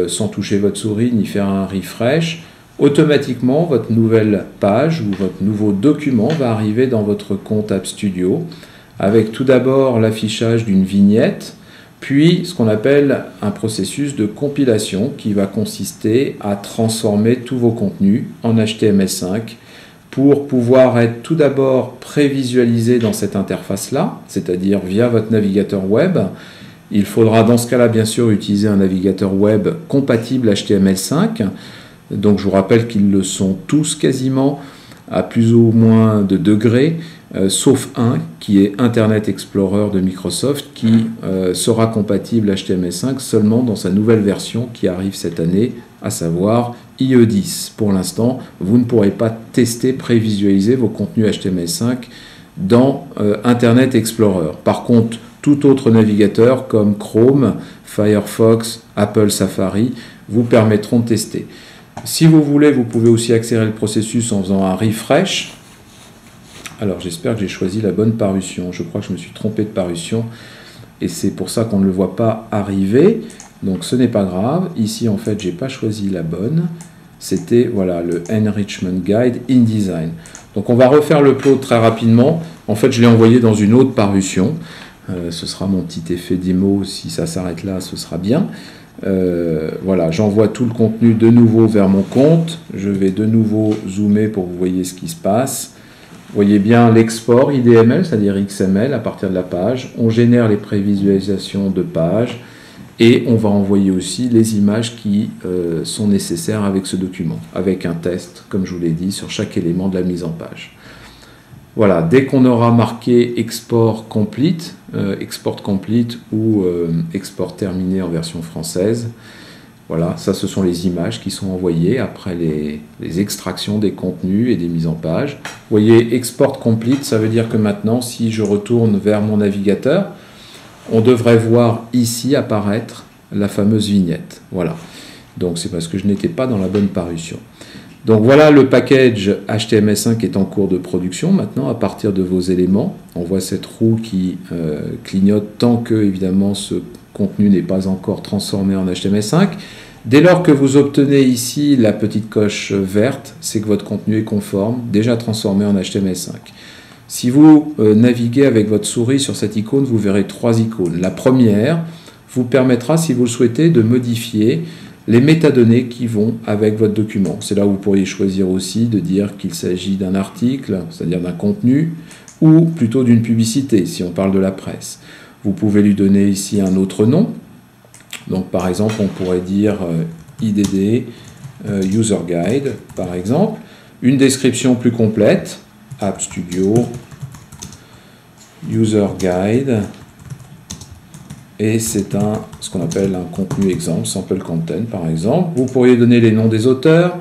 sans toucher votre souris ni faire un refresh, automatiquement, votre nouvelle page ou votre nouveau document va arriver dans votre compte App Studio, avec tout d'abord l'affichage d'une vignette, puis ce qu'on appelle un processus de compilation qui va consister à transformer tous vos contenus en HTML5 pour pouvoir être tout d'abord prévisualisé dans cette interface-là, c'est-à-dire via votre navigateur web. Il faudra dans ce cas-là bien sûr utiliser un navigateur web compatible HTML5. Donc je vous rappelle qu'ils le sont tous quasiment à plus ou moins de degrés, sauf un qui est Internet Explorer de Microsoft qui sera compatible HTML5 seulement dans sa nouvelle version qui arrive cette année, à savoir IE10. Pour l'instant, vous ne pourrez pas tester, prévisualiser vos contenus HTML5 dans Internet Explorer. Par contre, tout autre navigateur comme Chrome, Firefox, Apple Safari vous permettront de tester. Si vous voulez, vous pouvez aussi accélérer le processus en faisant un refresh. Alors j'espère que j'ai choisi la bonne parution. Je crois que je me suis trompé de parution et c'est pour ça qu'on ne le voit pas arriver. Donc ce n'est pas grave. Ici en fait, j'ai pas choisi la bonne. C'était voilà le Enrichment Guide InDesign. Donc on va refaire le plot très rapidement. En fait, je l'ai envoyé dans une autre parution. Ce sera mon petit effet démo. Si ça s'arrête là, ce sera bien. Voilà, j'envoie tout le contenu de nouveau vers mon compte. Je vais de nouveau zoomer pour que vous voyez ce qui se passe. Vous voyez bien l'export IDML, c'est-à-dire XML à partir de la page. On génère les prévisualisations de page et on va envoyer aussi les images qui sont nécessaires avec ce document, avec un test, comme je vous l'ai dit, sur chaque élément de la mise en page. Voilà, dès qu'on aura marqué export complete ou export terminé en version française, voilà, ça ce sont les images qui sont envoyées après les extractions des contenus et des mises en page. Vous voyez, export complete, ça veut dire que maintenant, si je retourne vers mon navigateur, on devrait voir ici apparaître la fameuse vignette. Voilà, donc c'est parce que je n'étais pas dans la bonne parution. Donc voilà, le package HTML5 est en cours de production maintenant à partir de vos éléments. On voit cette roue qui clignote tant que évidemment ce contenu n'est pas encore transformé en HTML5. Dès lors que vous obtenez ici la petite coche verte, c'est que votre contenu est conforme, déjà transformé en HTML5. Si vous naviguez avec votre souris sur cette icône, vous verrez trois icônes. La première vous permettra, si vous le souhaitez, de modifier les métadonnées qui vont avec votre document. C'est là où vous pourriez choisir aussi de dire qu'il s'agit d'un article, c'est-à-dire d'un contenu, ou plutôt d'une publicité, si on parle de la presse. Vous pouvez lui donner ici un autre nom. Donc par exemple, on pourrait dire IDD, User Guide, par exemple. Une description plus complète, App Studio, User Guide. Et c'est ce qu'on appelle un contenu exemple, sample content par exemple. Vous pourriez donner les noms des auteurs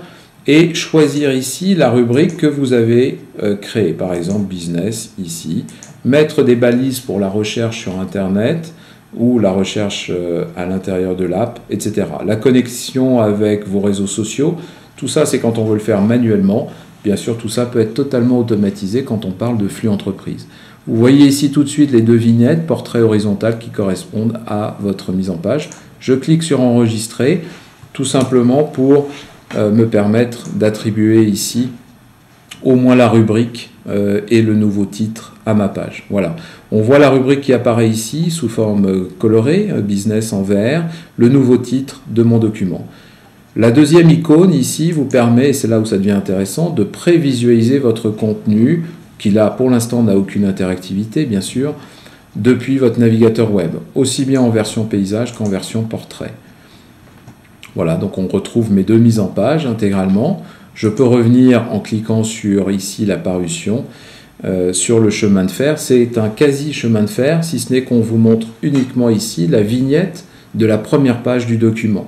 et choisir ici la rubrique que vous avez créée. Par exemple, business ici. Mettre des balises pour la recherche sur Internet ou la recherche à l'intérieur de l'app, etc. La connexion avec vos réseaux sociaux, tout ça c'est quand on veut le faire manuellement. Bien sûr, tout ça peut être totalement automatisé quand on parle de flux entreprise. Vous voyez ici tout de suite les deux vignettes, portrait horizontal, qui correspondent à votre mise en page. Je clique sur enregistrer, tout simplement pour me permettre d'attribuer ici au moins la rubrique et le nouveau titre à ma page. Voilà. On voit la rubrique qui apparaît ici sous forme colorée, business en vert, le nouveau titre de mon document. La deuxième icône ici vous permet, et c'est là où ça devient intéressant, de prévisualiser votre contenu qui là pour l'instant n'a aucune interactivité bien sûr, depuis votre navigateur web, aussi bien en version paysage qu'en version portrait. Voilà, donc on retrouve mes deux mises en page intégralement. Je peux revenir en cliquant sur ici la parution sur le chemin de fer. C'est un quasi chemin de fer, si ce n'est qu'on vous montre uniquement ici la vignette de la première page du document.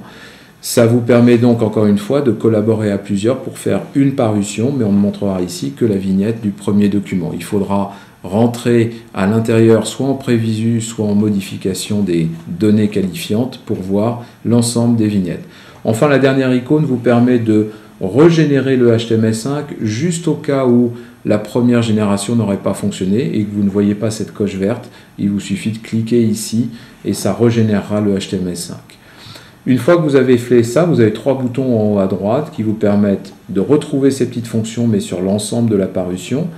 Ça vous permet donc encore une fois de collaborer à plusieurs pour faire une parution, mais on ne montrera ici que la vignette du premier document. Il faudra rentrer à l'intérieur soit en prévisu, soit en modification des données qualifiantes pour voir l'ensemble des vignettes. Enfin, la dernière icône vous permet de régénérer le HTML5 juste au cas où la première génération n'aurait pas fonctionné et que vous ne voyez pas cette coche verte. Il vous suffit de cliquer ici et ça régénérera le HTML5. Une fois que vous avez fait ça, vous avez 3 boutons en haut à droite qui vous permettent de retrouver ces petites fonctions mais sur l'ensemble de la parution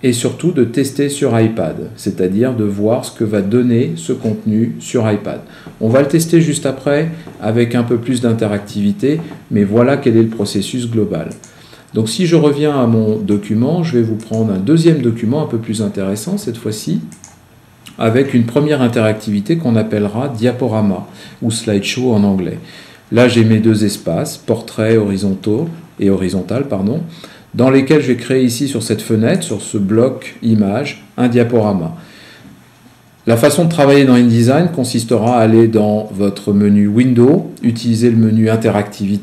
et surtout de tester sur iPad, c'est-à-dire de voir ce que va donner ce contenu sur iPad. On va le tester juste après avec un peu plus d'interactivité, mais voilà quel est le processus global. Donc si je reviens à mon document, je vais vous prendre un deuxième document un peu plus intéressant cette fois-ci, avec une première interactivité qu'on appellera diaporama ou slideshow en anglais. Là, j'ai mes 2 espaces, portrait horizontal, dans lesquels je vais créer ici sur cette fenêtre, sur ce bloc image, un diaporama. La façon de travailler dans InDesign consistera à aller dans votre menu Windows, utiliser le menu interactive,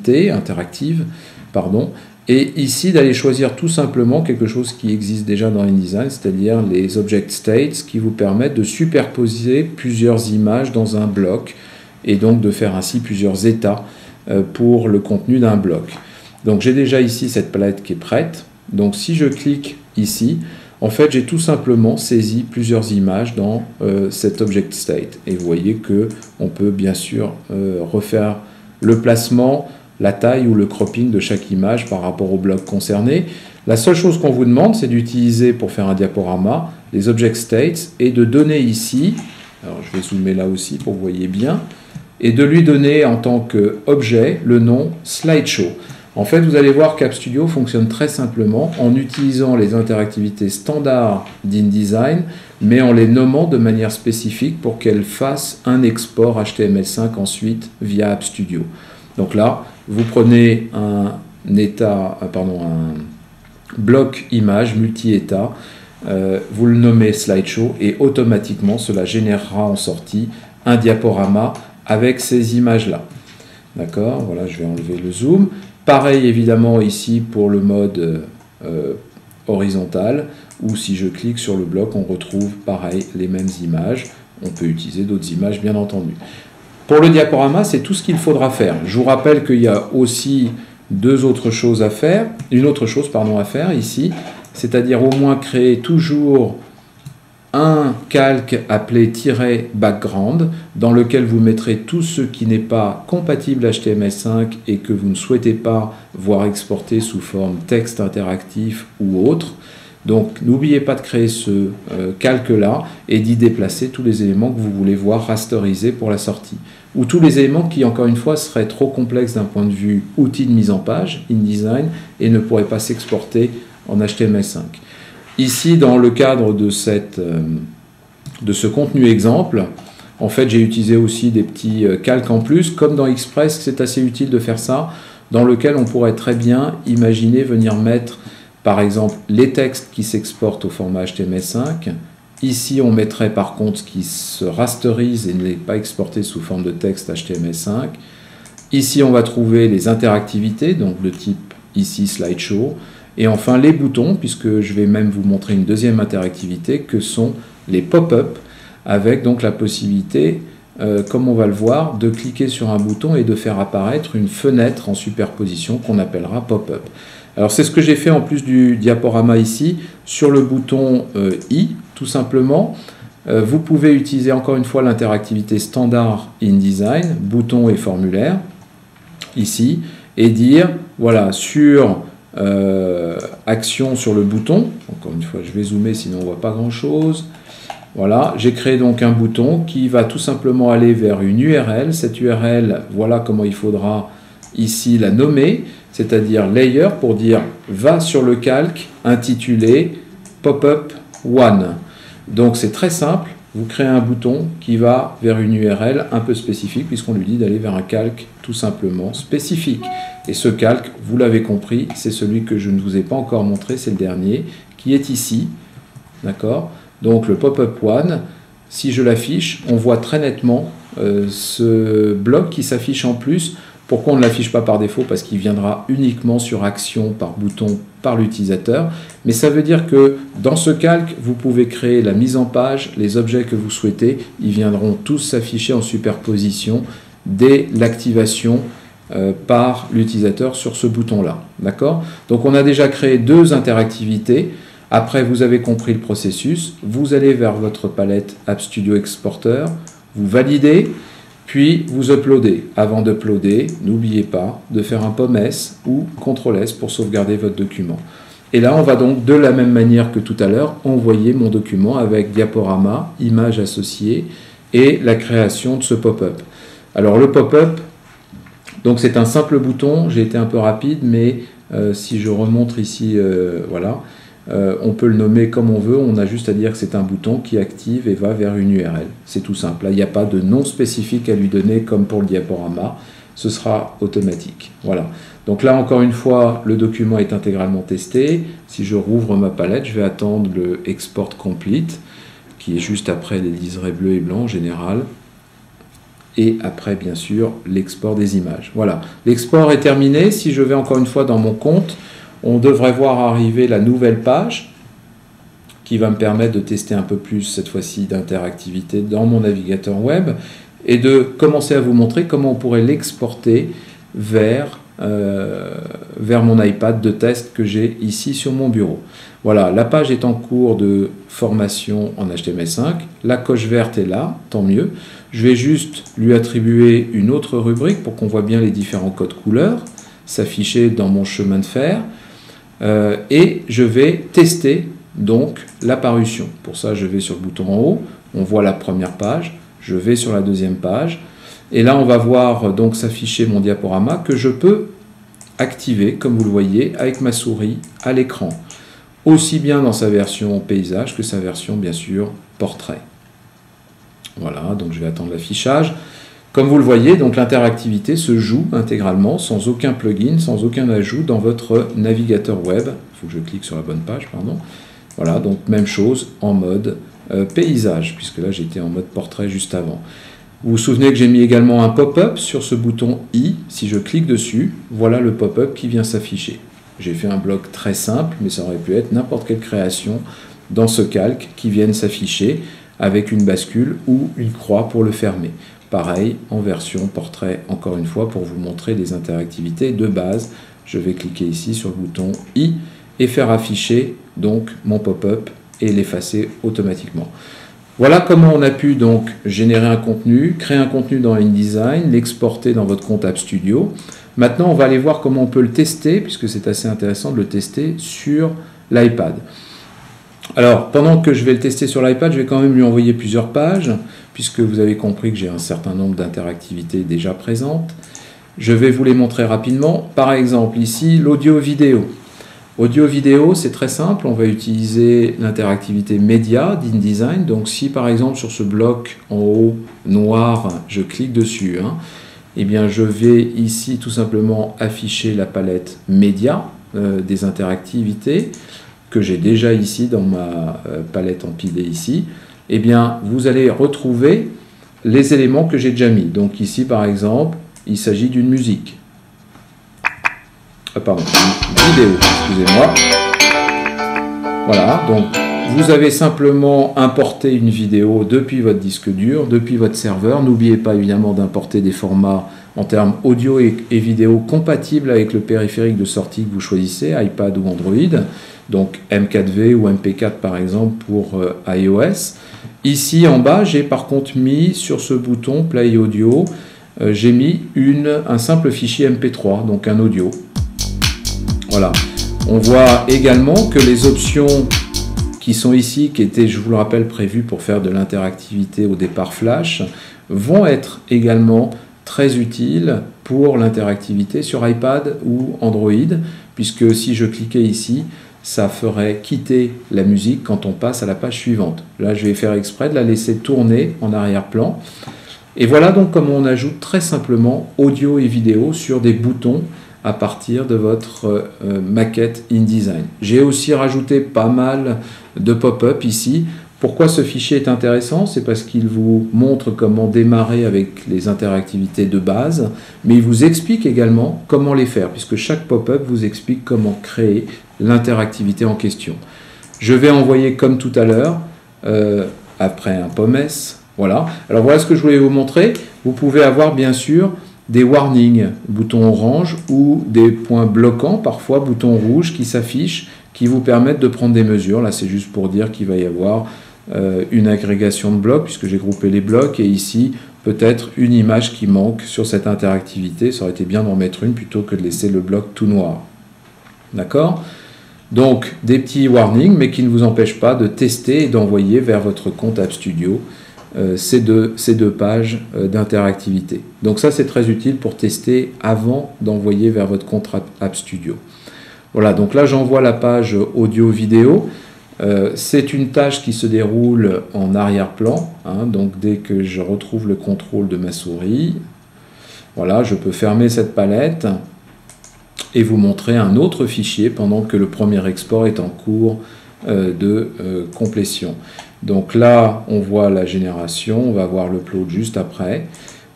et ici d'aller choisir tout simplement quelque chose qui existe déjà dans InDesign, c'est-à-dire les Object States qui vous permettent de superposer plusieurs images dans un bloc et donc de faire ainsi plusieurs états pour le contenu d'un bloc. Donc j'ai déjà ici cette palette qui est prête. Donc si je clique ici, en fait j'ai tout simplement saisi plusieurs images dans cet Object State. Et vous voyez qu'on peut bien sûr refaire le placement, la taille ou le cropping de chaque image par rapport au bloc concerné. La seule chose qu'on vous demande, c'est d'utiliser pour faire un diaporama les Object States et de donner ici, alors je vais zoomer là aussi pour que vous voyez bien, et de lui donner en tant qu'objet le nom Slideshow. En fait, vous allez voir qu'AppStudio fonctionne très simplement en utilisant les interactivités standards d'InDesign, mais en les nommant de manière spécifique pour qu'elles fassent un export HTML5 ensuite via AppStudio. Donc là, vous prenez un bloc image multi-état, vous le nommez Slideshow et automatiquement cela générera en sortie un diaporama avec ces images-là. D'accord, voilà, je vais enlever le zoom. Pareil évidemment ici pour le mode horizontal, où si je clique sur le bloc, on retrouve pareil les mêmes images. On peut utiliser d'autres images bien entendu. Pour le diaporama, c'est tout ce qu'il faudra faire. Je vous rappelle qu'il y a aussi une autre chose à faire ici, c'est-à-dire au moins créer toujours un calque appelé "background" dans lequel vous mettrez tout ce qui n'est pas compatible HTML5 et que vous ne souhaitez pas voir exporter sous forme texte interactif ou autre. Donc n'oubliez pas de créer ce calque-là et d'y déplacer tous les éléments que vous voulez voir rasterisés pour la sortie. Ou tous les éléments qui, encore une fois, seraient trop complexes d'un point de vue outil de mise en page, InDesign, et ne pourraient pas s'exporter en HTML5. Ici, dans le cadre de ce contenu exemple, en fait, j'ai utilisé aussi des petits calques en plus. Comme dans Express, c'est assez utile de faire ça, dans lequel on pourrait très bien imaginer venir mettre, par exemple, les textes qui s'exportent au format HTML5. Ici, on mettrait par contre ce qui se rasterise et n'est pas exporté sous forme de texte HTML5. Ici, on va trouver les interactivités, donc de type ici Slideshow. Et enfin, les boutons, puisque je vais même vous montrer une deuxième interactivité, que sont les pop-up, avec donc la possibilité, comme on va le voir, de cliquer sur un bouton et de faire apparaître une fenêtre en superposition qu'on appellera pop-up. Alors c'est ce que j'ai fait en plus du diaporama ici, sur le bouton I, tout simplement. Vous pouvez utiliser encore une fois l'interactivité standard InDesign, bouton et formulaire, ici, et dire, voilà, sur action sur le bouton, encore une fois je vais zoomer sinon on ne voit pas grand chose, voilà, j'ai créé donc un bouton qui va tout simplement aller vers une URL, cette URL, voilà comment il faudra ici la nommer, c'est-à-dire layer pour dire va sur le calque intitulé pop-up 1. Donc c'est très simple, vous créez un bouton qui va vers une URL un peu spécifique puisqu'on lui dit d'aller vers un calque tout simplement spécifique. Et ce calque, vous l'avez compris, c'est celui que je ne vous ai pas encore montré, c'est le dernier, qui est ici. D'accord? Donc le pop-up one, si je l'affiche, on voit très nettement ce bloc qui s'affiche en plus. Pourquoi on ne l'affiche pas par défaut? Parce qu'il viendra uniquement sur action par bouton par l'utilisateur. Mais ça veut dire que dans ce calque, vous pouvez créer la mise en page, les objets que vous souhaitez. Ils viendront tous s'afficher en superposition dès l'activation par l'utilisateur sur ce bouton-là. D'accord? Donc on a déjà créé deux interactivités. Après, vous avez compris le processus. Vous allez vers votre palette App Studio Exporter, vous validez, puis vous uploadez. Avant d'uploader, n'oubliez pas de faire un POM-S ou CTRL-S pour sauvegarder votre document. Et là, on va donc, de la même manière que tout à l'heure, envoyer mon document avec diaporama, image associée et la création de ce pop-up. Alors le pop-up, donc c'est un simple bouton, j'ai été un peu rapide, mais si je remonte ici, voilà, on peut le nommer comme on veut, on a juste à dire que c'est un bouton qui active et va vers une URL. C'est tout simple, là il n'y a pas de nom spécifique à lui donner comme pour le diaporama, ce sera automatique. Voilà. Donc là encore une fois, le document est intégralement testé. Si je rouvre ma palette, je vais attendre le Export Complete, qui est juste après les liserés bleus et blancs en général. Et après, bien sûr, l'export des images. Voilà, l'export est terminé. Si je vais encore une fois dans mon compte, on devrait voir arriver la nouvelle page qui va me permettre de tester un peu plus, cette fois-ci, d'interactivité dans mon navigateur web et de commencer à vous montrer comment on pourrait l'exporter vers mon iPad de test que j'ai ici sur mon bureau. Voilà, la page est en cours de formation en HTML5. La coche verte est là, tant mieux. Je vais juste lui attribuer une autre rubrique pour qu'on voit bien les différents codes couleurs s'afficher dans mon chemin de fer. Et je vais tester donc la parution. Pour ça, je vais sur le bouton en haut. On voit la première page. Je vais sur la deuxième page. Et là, on va voir donc s'afficher mon diaporama que je peux activer, comme vous le voyez, avec ma souris à l'écran. Aussi bien dans sa version paysage que sa version, bien sûr, portrait. Voilà, donc je vais attendre l'affichage. Comme vous le voyez, donc l'interactivité se joue intégralement, sans aucun plugin, sans aucun ajout dans votre navigateur web. Il faut que je clique sur la bonne page, pardon. Voilà, donc même chose en mode paysage, puisque là j'étais en mode portrait juste avant. Vous vous souvenez que j'ai mis également un pop-up sur ce bouton I. Si je clique dessus, voilà le pop-up qui vient s'afficher. J'ai fait un bloc très simple, mais ça aurait pu être n'importe quelle création dans ce calque qui vienne s'afficher avec une bascule ou une croix pour le fermer. Pareil, en version portrait, encore une fois, pour vous montrer des interactivités de base. Je vais cliquer ici sur le bouton I et faire afficher donc mon pop-up et l'effacer automatiquement. Voilà comment on a pu donc générer un contenu, créer un contenu dans InDesign, l'exporter dans votre compte App Studio. Maintenant, on va aller voir comment on peut le tester, puisque c'est assez intéressant de le tester sur l'iPad. Alors, pendant que je vais le tester sur l'iPad, je vais quand même lui envoyer plusieurs pages, puisque vous avez compris que j'ai un certain nombre d'interactivités déjà présentes. Je vais vous les montrer rapidement. Par exemple, ici, l'audio-vidéo. Audio-vidéo, c'est très simple. On va utiliser l'interactivité média d'InDesign. Donc, si par exemple, sur ce bloc en haut noir, je clique dessus, eh bien, je vais ici tout simplement afficher la palette média des interactivités que j'ai déjà ici dans ma palette empilée ici. Eh bien, vous allez retrouver les éléments que j'ai déjà mis. Donc ici, par exemple, il s'agit d'une musique. Pardon, une vidéo, excusez-moi. Voilà, donc vous avez simplement importé une vidéo depuis votre disque dur, depuis votre serveur. N'oubliez pas évidemment d'importer des formats en termes audio et vidéo compatibles avec le périphérique de sortie que vous choisissez, iPad ou Android. Donc M4V ou MP4 par exemple pour iOS. Ici en bas, j'ai par contre mis sur ce bouton Play Audio, j'ai mis un simple fichier MP3, donc un audio. Voilà. On voit également que les options qui sont ici, qui étaient, je vous le rappelle, prévues pour faire de l'interactivité au départ Flash, vont être également très utiles pour l'interactivité sur iPad ou Android, puisque si je cliquais ici, ça ferait quitter la musique quand on passe à la page suivante. Là, je vais faire exprès de la laisser tourner en arrière-plan. Et voilà donc comment on ajoute très simplement audio et vidéo sur des boutons à partir de votre maquette InDesign. J'ai aussi rajouté pas mal de pop-up ici. Pourquoi ce fichier est intéressant? C'est parce qu'il vous montre comment démarrer avec les interactivités de base, mais il vous explique également comment les faire, puisque chaque pop-up vous explique comment créer l'interactivité en question. Je vais envoyer comme tout à l'heure, après un pommes. Voilà. Alors voilà ce que je voulais vous montrer. Vous pouvez avoir bien sûr des warnings, bouton orange, ou des points bloquants, parfois bouton rouge qui s'affichent, qui vous permettent de prendre des mesures. Là, c'est juste pour dire qu'il va y avoir une agrégation de blocs, puisque j'ai groupé les blocs, et ici, peut-être une image qui manque sur cette interactivité. Ça aurait été bien d'en mettre une plutôt que de laisser le bloc tout noir. D'accord? Donc, des petits warnings, mais qui ne vous empêchent pas de tester et d'envoyer vers votre compte App Studio ces deux pages d'interactivité. Donc ça, c'est très utile pour tester avant d'envoyer vers votre compte App Studio. Voilà, donc là, j'envoie la page audio-vidéo. C'est une tâche qui se déroule en arrière-plan. Hein, donc dès que je retrouve le contrôle de ma souris, voilà, je peux fermer cette palette et vous montrer un autre fichier pendant que le premier export est en cours de complétion. Donc là, on voit la génération, on va voir l'upload juste après.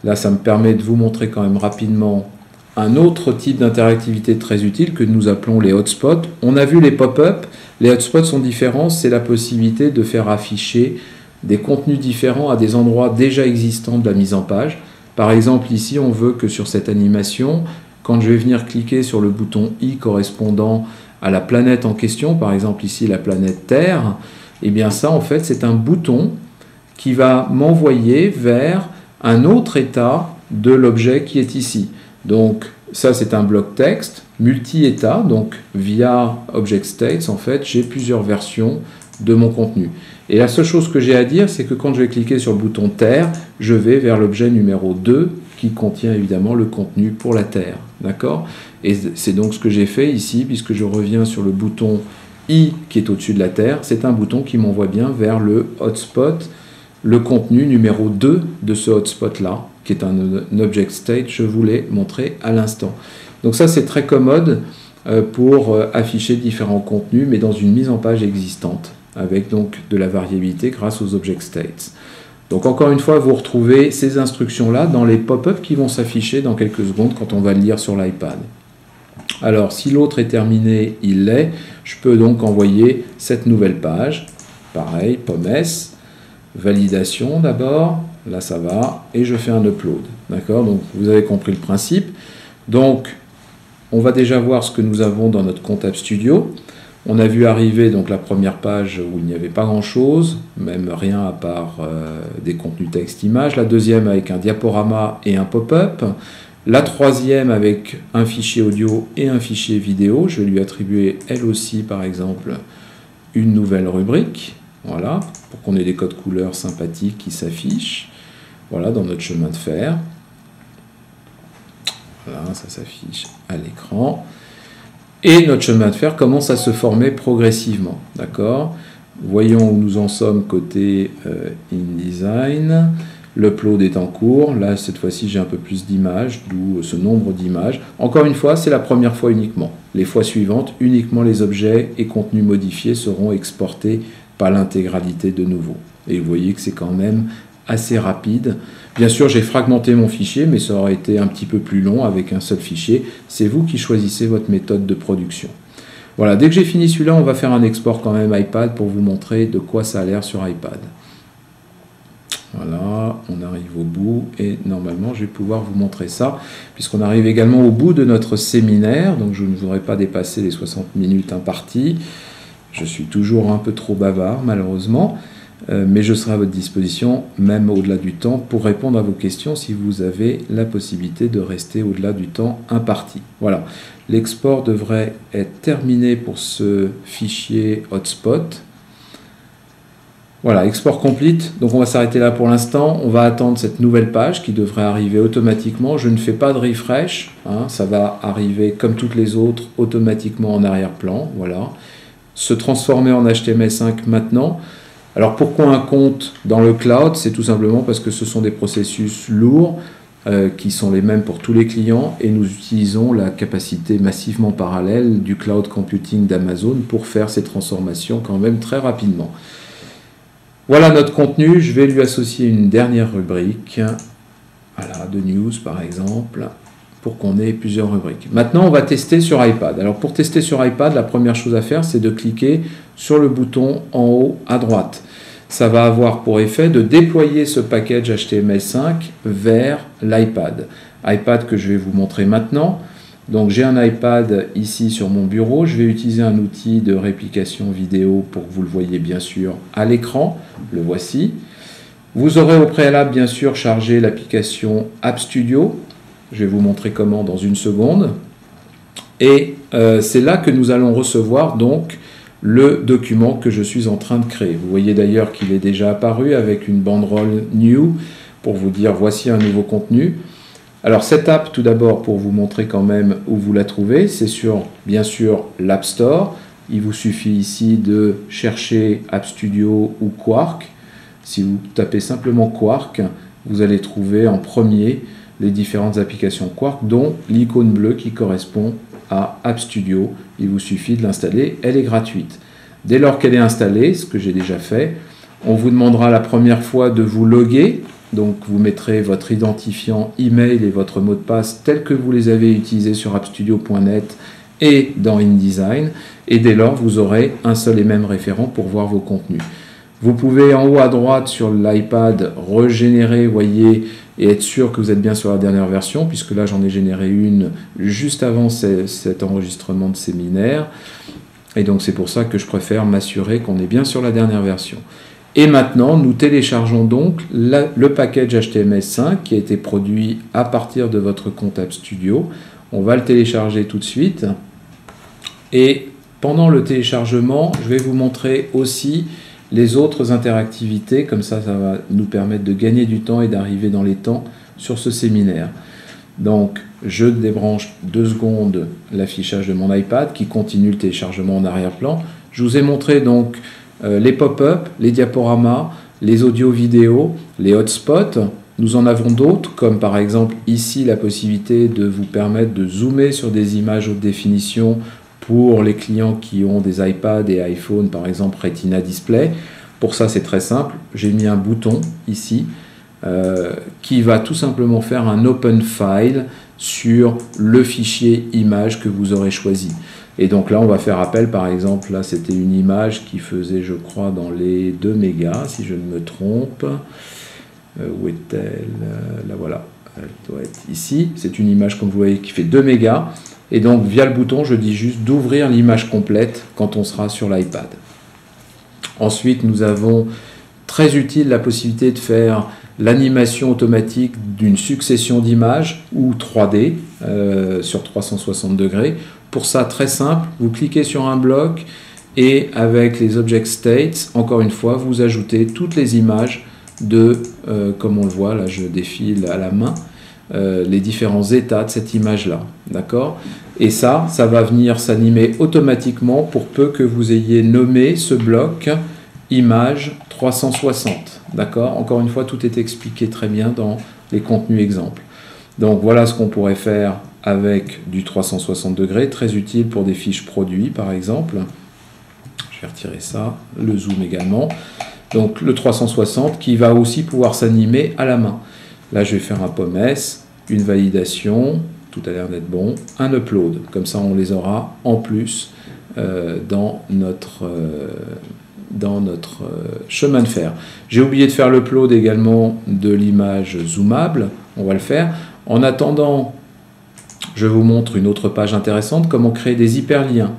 Là, ça me permet de vous montrer quand même rapidement un autre type d'interactivité très utile que nous appelons les hotspots. On a vu les pop-up, les hotspots sont différents, c'est la possibilité de faire afficher des contenus différents à des endroits déjà existants de la mise en page. Par exemple, ici, on veut que sur cette animation, quand je vais venir cliquer sur le bouton I correspondant à la planète en question, par exemple ici la planète Terre, et bien ça en fait c'est un bouton qui va m'envoyer vers un autre état de l'objet qui est ici. Donc ça c'est un bloc texte multi-état, donc via Object States en fait j'ai plusieurs versions de mon contenu. Et la seule chose que j'ai à dire, c'est que quand je vais cliquer sur le bouton Terre, je vais vers l'objet numéro 2 qui contient évidemment le contenu pour la Terre. D'accord? Et c'est donc ce que j'ai fait ici, puisque je reviens sur le bouton I qui est au-dessus de la Terre. C'est un bouton qui m'envoie bien vers le hotspot, le contenu numéro 2 de ce hotspot-là, qui est un object state, je vous l'ai montré à l'instant. Donc ça, c'est très commode pour afficher différents contenus, mais dans une mise en page existante, avec donc de la variabilité grâce aux object states. Donc encore une fois, vous retrouvez ces instructions-là dans les pop-up qui vont s'afficher dans quelques secondes quand on va le lire sur l'iPad. Alors, si l'autre est terminé, il l'est. Je peux donc envoyer cette nouvelle page. Pareil, pommes, validation d'abord. Là, ça va. Et je fais un upload. D'accord? Donc, vous avez compris le principe. Donc, on va déjà voir ce que nous avons dans notre compte App Studio. On a vu arriver donc la première page où il n'y avait pas grand-chose, même rien à part des contenus texte-image. La deuxième avec un diaporama et un pop-up. La troisième avec un fichier audio et un fichier vidéo. Je vais lui attribuer elle aussi, par exemple, une nouvelle rubrique. Voilà, pour qu'on ait des codes couleurs sympathiques qui s'affichent. Voilà, dans notre chemin de fer. Voilà, ça s'affiche à l'écran. Et notre chemin de fer commence à se former progressivement. D'accord? Voyons où nous en sommes côté InDesign. L'upload est en cours. Là, cette fois-ci, j'ai un peu plus d'images, d'où ce nombre d'images. Encore une fois, c'est la première fois uniquement. Les fois suivantes, uniquement les objets et contenus modifiés seront exportés par l'intégralité de nouveau. Et vous voyez que c'est quand même assez rapide. Bien sûr, j'ai fragmenté mon fichier, mais ça aurait été un petit peu plus long avec un seul fichier. C'est vous qui choisissez votre méthode de production. Voilà, dès que j'ai fini celui-là, on va faire un export quand même iPad pour vous montrer de quoi ça a l'air sur iPad. Voilà, on arrive au bout et normalement je vais pouvoir vous montrer ça puisqu'on arrive également au bout de notre séminaire, donc je ne voudrais pas dépasser les 60 minutes imparties. Je suis toujours un peu trop bavard malheureusement, mais je serai à votre disposition même au-delà du temps pour répondre à vos questions si vous avez la possibilité de rester au-delà du temps imparti. Voilà, l'export devrait être terminé pour ce fichier hotspot. Voilà, export complete. Donc on va s'arrêter là pour l'instant. On va attendre cette nouvelle page qui devrait arriver automatiquement. Je ne fais pas de refresh. Hein, ça va arriver comme toutes les autres automatiquement en arrière-plan. Voilà. Se transformer en HTML5 maintenant. Alors pourquoi un compte dans le cloud? C'est tout simplement parce que ce sont des processus lourds. qui sont les mêmes pour tous les clients, et nous utilisons la capacité massivement parallèle du cloud computing d'Amazon pour faire ces transformations quand même très rapidement. Voilà notre contenu. Je vais lui associer une dernière rubrique, voilà, de news par exemple, pour qu'on ait plusieurs rubriques. Maintenant, on va tester sur iPad. Alors pour tester sur iPad, la première chose à faire, c'est de cliquer sur le bouton en haut à droite. Ça va avoir pour effet de déployer ce package HTML5 vers l'iPad. iPad que je vais vous montrer maintenant. Donc j'ai un iPad ici sur mon bureau. Je vais utiliser un outil de réplication vidéo pour que vous le voyez bien sûr à l'écran. Le voici. Vous aurez au préalable bien sûr chargé l'application App Studio. Je vais vous montrer comment dans une seconde. Et c'est là que nous allons recevoir donc le document que je suis en train de créer. Vous voyez d'ailleurs qu'il est déjà apparu avec une banderole New pour vous dire voici un nouveau contenu. Alors cette app, tout d'abord, pour vous montrer quand même où vous la trouvez, c'est sur bien sûr l'App Store. Il vous suffit ici de chercher App Studio ou Quark. Si vous tapez simplement Quark, vous allez trouver en premier les différentes applications Quark, dont l'icône bleue qui correspond à App Studio. Il vous suffit de l'installer, elle est gratuite. Dès lors qu'elle est installée, ce que j'ai déjà fait, on vous demandera la première fois de vous loguer. Donc vous mettrez votre identifiant email et votre mot de passe tel que vous les avez utilisés sur appstudio.net et dans InDesign. Et dès lors, vous aurez un seul et même référent pour voir vos contenus. Vous pouvez en haut à droite sur l'iPad régénérer, voyez, et être sûr que vous êtes bien sur la dernière version, puisque là j'en ai généré une juste avant cet enregistrement de séminaire. Et donc c'est pour ça que je préfère m'assurer qu'on est bien sur la dernière version. Et maintenant, nous téléchargeons donc le package HTML5 qui a été produit à partir de votre compte App Studio. On va le télécharger tout de suite. Et pendant le téléchargement, je vais vous montrer aussi les autres interactivités. Comme ça, ça va nous permettre de gagner du temps et d'arriver dans les temps sur ce séminaire. Donc, je débranche 2 secondes l'affichage de mon iPad qui continue le téléchargement en arrière-plan. Je vous ai montré donc les pop-up, les diaporamas, les audio-vidéo, les hotspots. Nous en avons d'autres, comme par exemple ici la possibilité de vous permettre de zoomer sur des images haute définition pour les clients qui ont des iPads et iPhones, par exemple Retina Display. Pour ça, c'est très simple. J'ai mis un bouton ici qui va tout simplement faire un Open File sur le fichier image que vous aurez choisi. Et donc là, on va faire appel, par exemple, là, c'était une image qui faisait, je crois, dans les 2 mégas, si je ne me trompe. Où est-elle? Là, voilà. Elle doit être ici. C'est une image, comme vous voyez, qui fait 2 mégas. Et donc, via le bouton, je dis juste d'ouvrir l'image complète quand on sera sur l'iPad. Ensuite, nous avons très utile la possibilité de faire l'animation automatique d'une succession d'images ou 3D sur 360 degrés. Pour ça, très simple, vous cliquez sur un bloc et avec les Object States, encore une fois, vous ajoutez toutes les images de, comme on le voit, là je défile à la main, les différents états de cette image-là. D'accord? Et ça va venir s'animer automatiquement pour peu que vous ayez nommé ce bloc image 360. D'accord? Encore une fois, tout est expliqué très bien dans les contenus exemples. Donc voilà ce qu'on pourrait faire avec du 360 degrés, très utile pour des fiches produits par exemple. Je vais retirer ça, le zoom également. Donc le 360 qui va aussi pouvoir s'animer à la main. Là je vais faire un POMS, une validation, tout a l'air d'être bon, un upload. Comme ça on les aura en plus dans notre chemin de fer. J'ai oublié de faire l'upload également de l'image zoomable, on va le faire. En attendant, je vous montre une autre page intéressante, comment créer des hyperliens.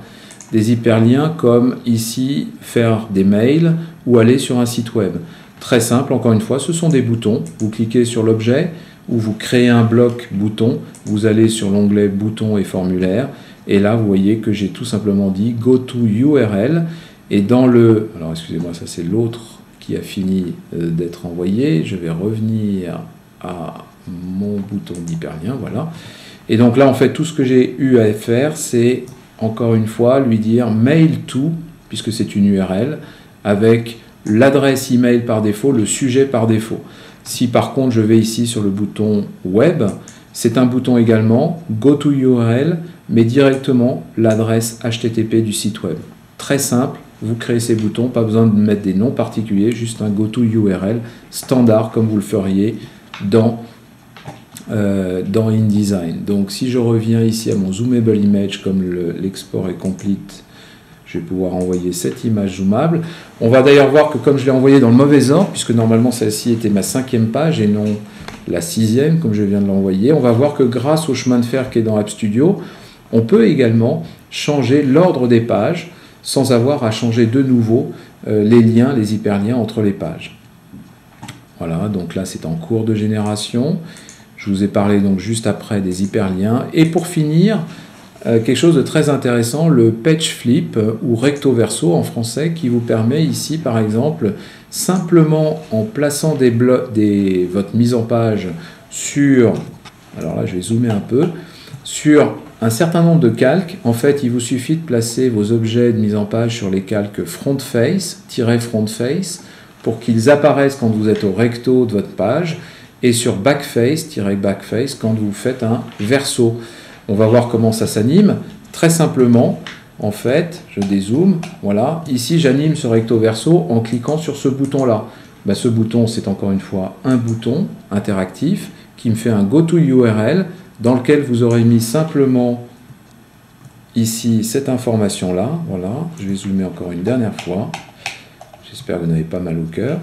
Des hyperliens comme ici, faire des mails ou aller sur un site web. Très simple, encore une fois, ce sont des boutons. Vous cliquez sur l'objet ou vous créez un bloc bouton. Vous allez sur l'onglet boutons et formulaire. Et là, vous voyez que j'ai tout simplement dit Go to URL. Et dans le... Alors, excusez-moi, ça c'est l'autre qui a fini d'être envoyé. Je vais revenir à mon bouton d'hyperlien, voilà. Et donc là, en fait, tout ce que j'ai eu à faire, c'est, encore une fois, lui dire mail to, puisque c'est une URL, avec l'adresse email par défaut, le sujet par défaut. Si par contre je vais ici sur le bouton web, c'est un bouton également Go to URL, mais directement l'adresse HTTP du site web. Très simple, vous créez ces boutons, pas besoin de mettre des noms particuliers, juste un Go to URL standard comme vous le feriez dans InDesign. Donc si je reviens ici à mon zoomable image, comme l'export est complete, je vais pouvoir envoyer cette image zoomable. On va d'ailleurs voir que comme je l'ai envoyé dans le mauvais ordre, puisque normalement celle-ci était ma 5e page et non la 6e comme je viens de l'envoyer, on va voir que grâce au chemin de fer qui est dans App Studio, on peut également changer l'ordre des pages sans avoir à changer de nouveau les liens, les hyperliens entre les pages. Voilà, donc là c'est en cours de génération. Je vous ai parlé donc juste après des hyperliens. Et pour finir, quelque chose de très intéressant, le page flip ou recto verso en français, qui vous permet ici par exemple, simplement en plaçant votre mise en page sur, alors là je vais zoomer un peu, sur un certain nombre de calques. En fait, il vous suffit de placer vos objets de mise en page sur les calques front face, front face, pour qu'ils apparaissent quand vous êtes au recto de votre page, et sur backface, backface, quand vous faites un verso. On va voir comment ça s'anime. Très simplement, en fait, je dézoome, voilà. Ici, j'anime ce recto verso en cliquant sur ce bouton-là. Ben, ce bouton, c'est encore une fois un bouton interactif qui me fait un Go to URL dans lequel vous aurez mis simplement ici cette information-là. Voilà, je vais zoomer encore une dernière fois. J'espère que vous n'avez pas mal au cœur.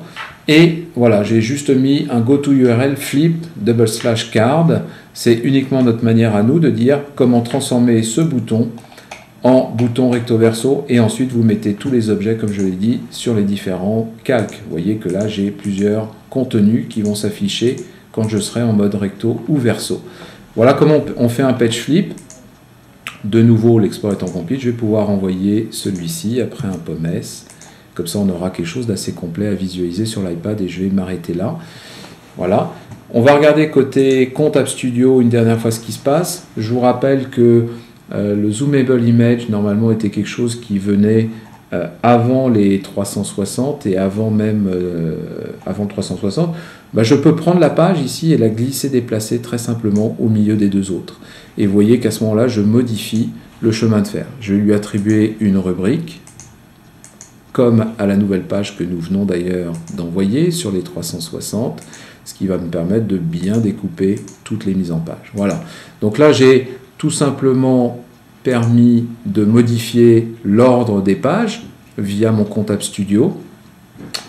Et voilà, j'ai juste mis un Go to URL flip / card. C'est uniquement notre manière à nous de dire comment transformer ce bouton en bouton recto verso, et ensuite vous mettez tous les objets, comme je l'ai dit, sur les différents calques. Vous voyez que là j'ai plusieurs contenus qui vont s'afficher quand je serai en mode recto ou verso. Voilà comment on fait un page flip. De nouveau, l'export étant complete, je vais pouvoir envoyer celui-ci après un POMS. Comme ça, on aura quelque chose d'assez complet à visualiser sur l'iPad, et je vais m'arrêter là. Voilà. On va regarder côté compte App Studio une dernière fois ce qui se passe. Je vous rappelle que le zoomable image, normalement, était quelque chose qui venait avant les 360 et avant même avant le 360. Ben, je peux prendre la page ici et la glisser, déplacer très simplement au milieu des deux autres. Et vous voyez qu'à ce moment-là, je modifie le chemin de fer. Je vais lui attribuer une rubrique, comme à la nouvelle page que nous venons d'ailleurs d'envoyer sur les 360, ce qui va me permettre de bien découper toutes les mises en page. Voilà. Donc là, j'ai tout simplement permis de modifier l'ordre des pages via mon compte App Studio.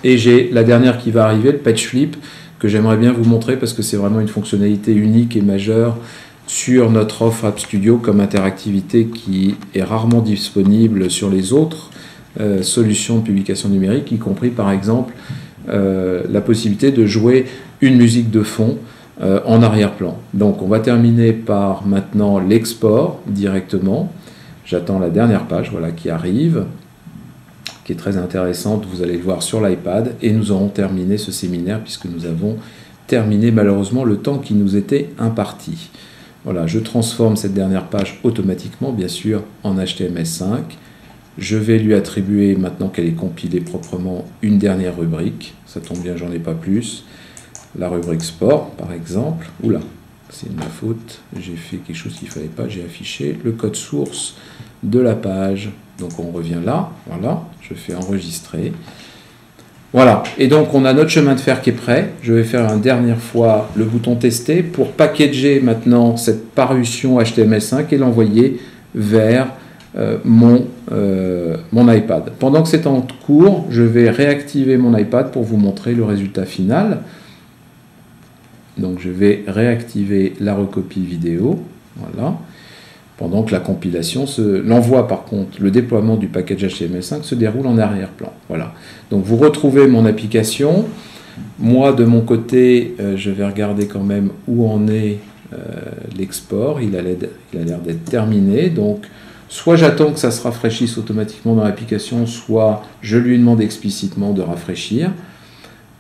Et j'ai la dernière qui va arriver, le page flip, que j'aimerais bien vous montrer parce que c'est vraiment une fonctionnalité unique et majeure sur notre offre App Studio comme interactivité qui est rarement disponible sur les autres solutions de publication numérique, y compris par exemple la possibilité de jouer une musique de fond en arrière-plan. Donc on va terminer par maintenant l'export directement. J'attends la dernière page, voilà, qui arrive, qui est très intéressante, vous allez le voir sur l'iPad, et nous aurons terminé ce séminaire puisque nous avons terminé malheureusement le temps qui nous était imparti. Voilà, je transforme cette dernière page automatiquement, bien sûr, en HTML5. Je vais lui attribuer, maintenant qu'elle est compilée proprement, une dernière rubrique. Ça tombe bien, j'en ai pas plus. La rubrique sport, par exemple. Oula, c'est de ma faute. J'ai fait quelque chose qu'il ne fallait pas. J'ai affiché le code source de la page. Donc on revient là. Voilà, je fais enregistrer. Voilà, et donc on a notre chemin de fer qui est prêt. Je vais faire une dernière fois le bouton tester pour packager maintenant cette parution HTML5 et l'envoyer vers mon iPad. Pendant que c'est en cours, je vais réactiver mon iPad pour vous montrer le résultat final. Donc je vais réactiver la recopie vidéo. Voilà. Pendant que la compilation, l'envoi par contre, le déploiement du package HTML5 se déroule en arrière-plan. Voilà. Donc vous retrouvez mon application. Moi, de mon côté, je vais regarder quand même où en est l'export. Il a l'air d'être terminé. Donc, soit j'attends que ça se rafraîchisse automatiquement dans l'application, soit je lui demande explicitement de rafraîchir.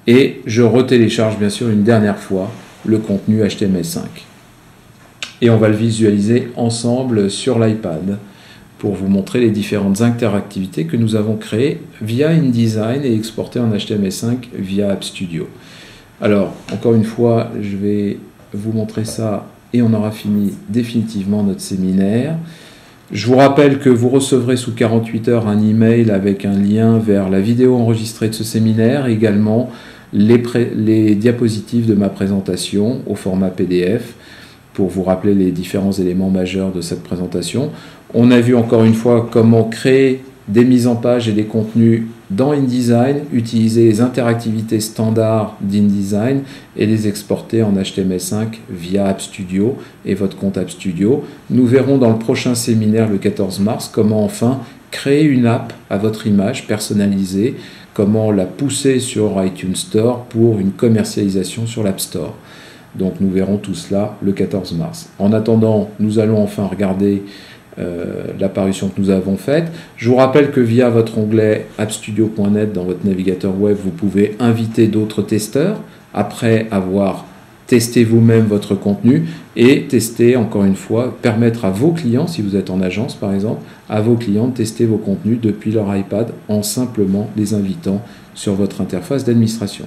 Et je retélécharge bien sûr une dernière fois le contenu HTML5. Et on va le visualiser ensemble sur l'iPad pour vous montrer les différentes interactivités que nous avons créées via InDesign et exportées en HTML5 via App Studio. Alors, encore une fois, je vais vous montrer ça et on aura fini définitivement notre séminaire. Je vous rappelle que vous recevrez sous 48 heures un email avec un lien vers la vidéo enregistrée de ce séminaire, et également les diapositives de ma présentation au format PDF pour vous rappeler les différents éléments majeurs de cette présentation. On a vu encore une fois comment créer des mises en page et des contenus dans InDesign, utiliser les interactivités standards d'InDesign et les exporter en HTML5 via App Studio et votre compte App Studio. Nous verrons dans le prochain séminaire le 14 mars comment enfin créer une app à votre image personnalisée, comment la pousser sur iTunes Store pour une commercialisation sur l'App Store. Donc nous verrons tout cela le 14 mars. En attendant, nous allons enfin regarder l'apparition que nous avons faite. Je vous rappelle que via votre onglet appstudio.net dans votre navigateur web, vous pouvez inviter d'autres testeurs après avoir testé vous-même votre contenu et tester, encore une fois, permettre à vos clients, si vous êtes en agence par exemple, à vos clients de tester vos contenus depuis leur iPad en simplement les invitant sur votre interface d'administration.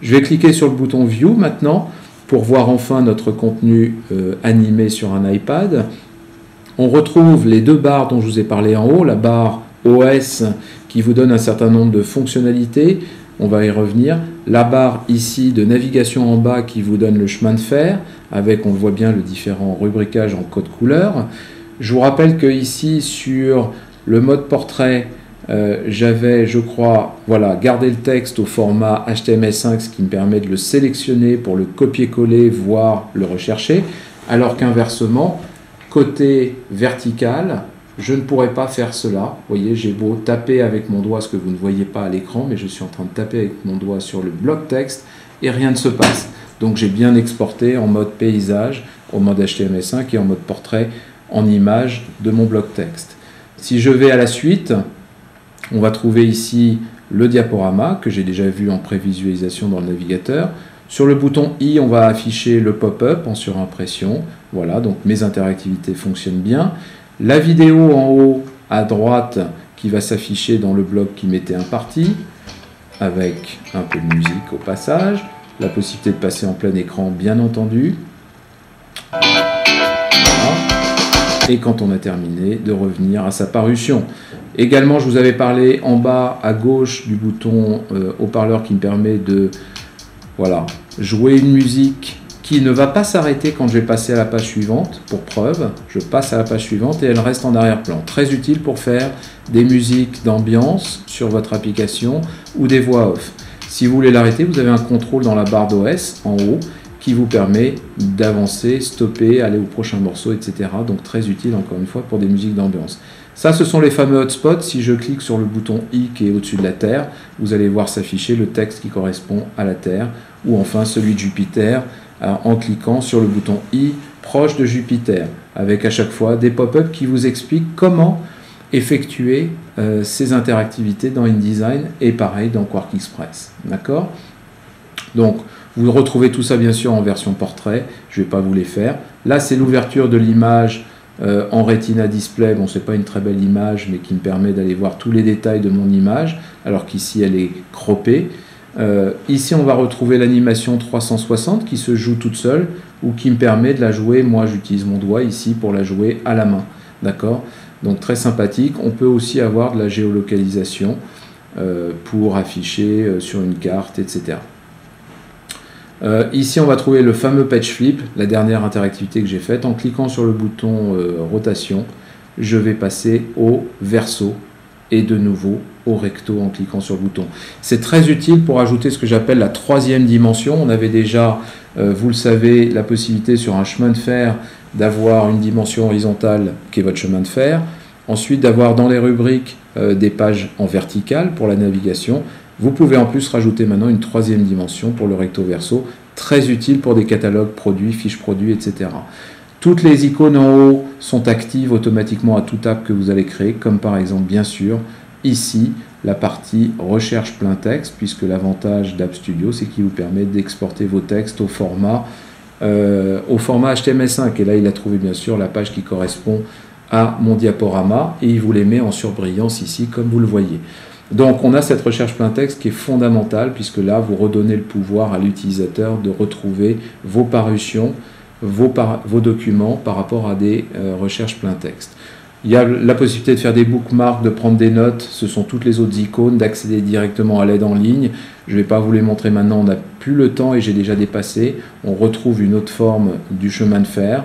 Je vais cliquer sur le bouton View maintenant pour voir enfin notre contenu animé sur un iPad. On retrouve les deux barres dont je vous ai parlé en haut, la barre OS qui vous donne un certain nombre de fonctionnalités, on va y revenir, la barre ici de navigation en bas qui vous donne le chemin de fer, avec, on le voit bien, le différent rubricage en code couleur. Je vous rappelle que ici, sur le mode portrait, j'avais, je crois, voilà, gardé le texte au format HTML5, ce qui me permet de le sélectionner pour le copier-coller, voire le rechercher, alors qu'inversement, côté vertical, je ne pourrais pas faire cela. Vous voyez, j'ai beau taper avec mon doigt, ce que vous ne voyez pas à l'écran, mais je suis en train de taper avec mon doigt sur le bloc texte et rien ne se passe. Donc j'ai bien exporté en mode paysage, au mode HTML5 et en mode portrait en image de mon bloc texte. Si je vais à la suite, on va trouver ici le diaporama que j'ai déjà vu en prévisualisation dans le navigateur. Sur le bouton I, on va afficher le pop-up en surimpression. Voilà, donc mes interactivités fonctionnent bien. La vidéo en haut à droite qui va s'afficher dans le bloc qui m'était imparti, avec un peu de musique au passage. La possibilité de passer en plein écran, bien entendu. Voilà. Et quand on a terminé, de revenir à sa parution. Également, je vous avais parlé en bas à gauche du bouton haut-parleur qui me permet de jouer une musique qui ne va pas s'arrêter quand je vais passer à la page suivante. Pour preuve, je passe à la page suivante et elle reste en arrière-plan. Très utile pour faire des musiques d'ambiance sur votre application ou des voix off. Si vous voulez l'arrêter, vous avez un contrôle dans la barre d'OS en haut qui vous permet d'avancer, stopper, aller au prochain morceau, etc. Donc très utile encore une fois pour des musiques d'ambiance. Ça, ce sont les fameux hotspots. Si je clique sur le bouton I qui est au-dessus de la Terre, vous allez voir s'afficher le texte qui correspond à la Terre, ou enfin celui de Jupiter, en cliquant sur le bouton I proche de Jupiter, avec à chaque fois des pop-up qui vous expliquent comment effectuer ces interactivités dans InDesign et pareil dans QuarkXPress. D'accord ? Donc, vous retrouvez tout ça bien sûr en version portrait, je ne vais pas vous les faire. Là, c'est l'ouverture de l'image en Retina Display. Bon, ce n'est pas une très belle image, mais qui me permet d'aller voir tous les détails de mon image, alors qu'ici, elle est croppée. Ici, on va retrouver l'animation 360 qui se joue toute seule ou qui me permet de la jouer. Moi, j'utilise mon doigt ici pour la jouer à la main. D'accord ? Donc, très sympathique. On peut aussi avoir de la géolocalisation pour afficher sur une carte, etc. Ici, on va trouver le fameux page flip, la dernière interactivité que j'ai faite. En cliquant sur le bouton rotation, je vais passer au verso et de nouveau au recto en cliquant sur le bouton. C'est très utile pour ajouter ce que j'appelle la troisième dimension. On avait déjà, vous le savez, la possibilité sur un chemin de fer d'avoir une dimension horizontale qui est votre chemin de fer. Ensuite, d'avoir dans les rubriques des pages en verticale pour la navigation. Vous pouvez en plus rajouter maintenant une troisième dimension pour le recto-verso, très utile pour des catalogues produits, fiches produits, etc. Toutes les icônes en haut sont actives automatiquement à toute app que vous allez créer, comme par exemple, bien sûr, ici, la partie recherche plein texte, puisque l'avantage d'App Studio, c'est qu'il vous permet d'exporter vos textes au format HTML5. Et là, il a trouvé bien sûr la page qui correspond à mon diaporama et il vous les met en surbrillance ici comme vous le voyez. Donc on a cette recherche plein texte qui est fondamentale puisque là vous redonnez le pouvoir à l'utilisateur de retrouver vos parutions, vos documents par rapport à des recherches plein texte. Il y a la possibilité de faire des bookmarks, de prendre des notes, ce sont toutes les autres icônes, d'accéder directement à l'aide en ligne. Je ne vais pas vous les montrer maintenant, on n'a plus le temps et j'ai déjà dépassé. On retrouve une autre forme du chemin de fer.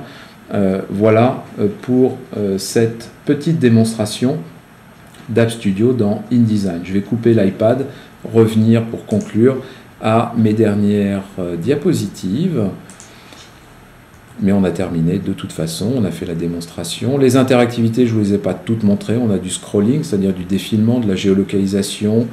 Voilà pour cette petite démonstration d'App Studio dans InDesign. Je vais couper l'iPad, revenir pour conclure à mes dernières diapositives. Mais on a terminé de toute façon, on a fait la démonstration. Les interactivités, je ne vous les ai pas toutes montrées. On a du scrolling, c'est-à-dire du défilement, de la géolocalisation,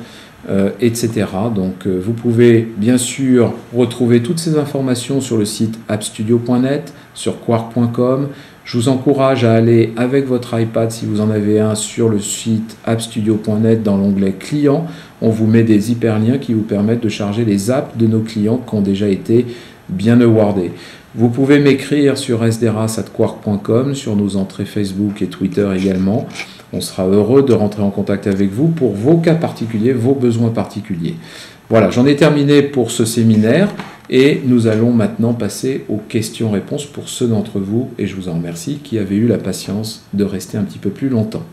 etc. Donc vous pouvez bien sûr retrouver toutes ces informations sur le site appstudio.net, sur quark.com. Je vous encourage à aller avec votre iPad, si vous en avez un, sur le site appstudio.net dans l'onglet clients. On vous met des hyperliens qui vous permettent de charger les apps de nos clients qui ont déjà été bien awardés. Vous pouvez m'écrire sur sdras@quark.com, sur nos entrées Facebook et Twitter également. On sera heureux de rentrer en contact avec vous pour vos cas particuliers, vos besoins particuliers. Voilà, j'en ai terminé pour ce séminaire et nous allons maintenant passer aux questions-réponses pour ceux d'entre vous, et je vous en remercie, qui avaient eu la patience de rester un petit peu plus longtemps.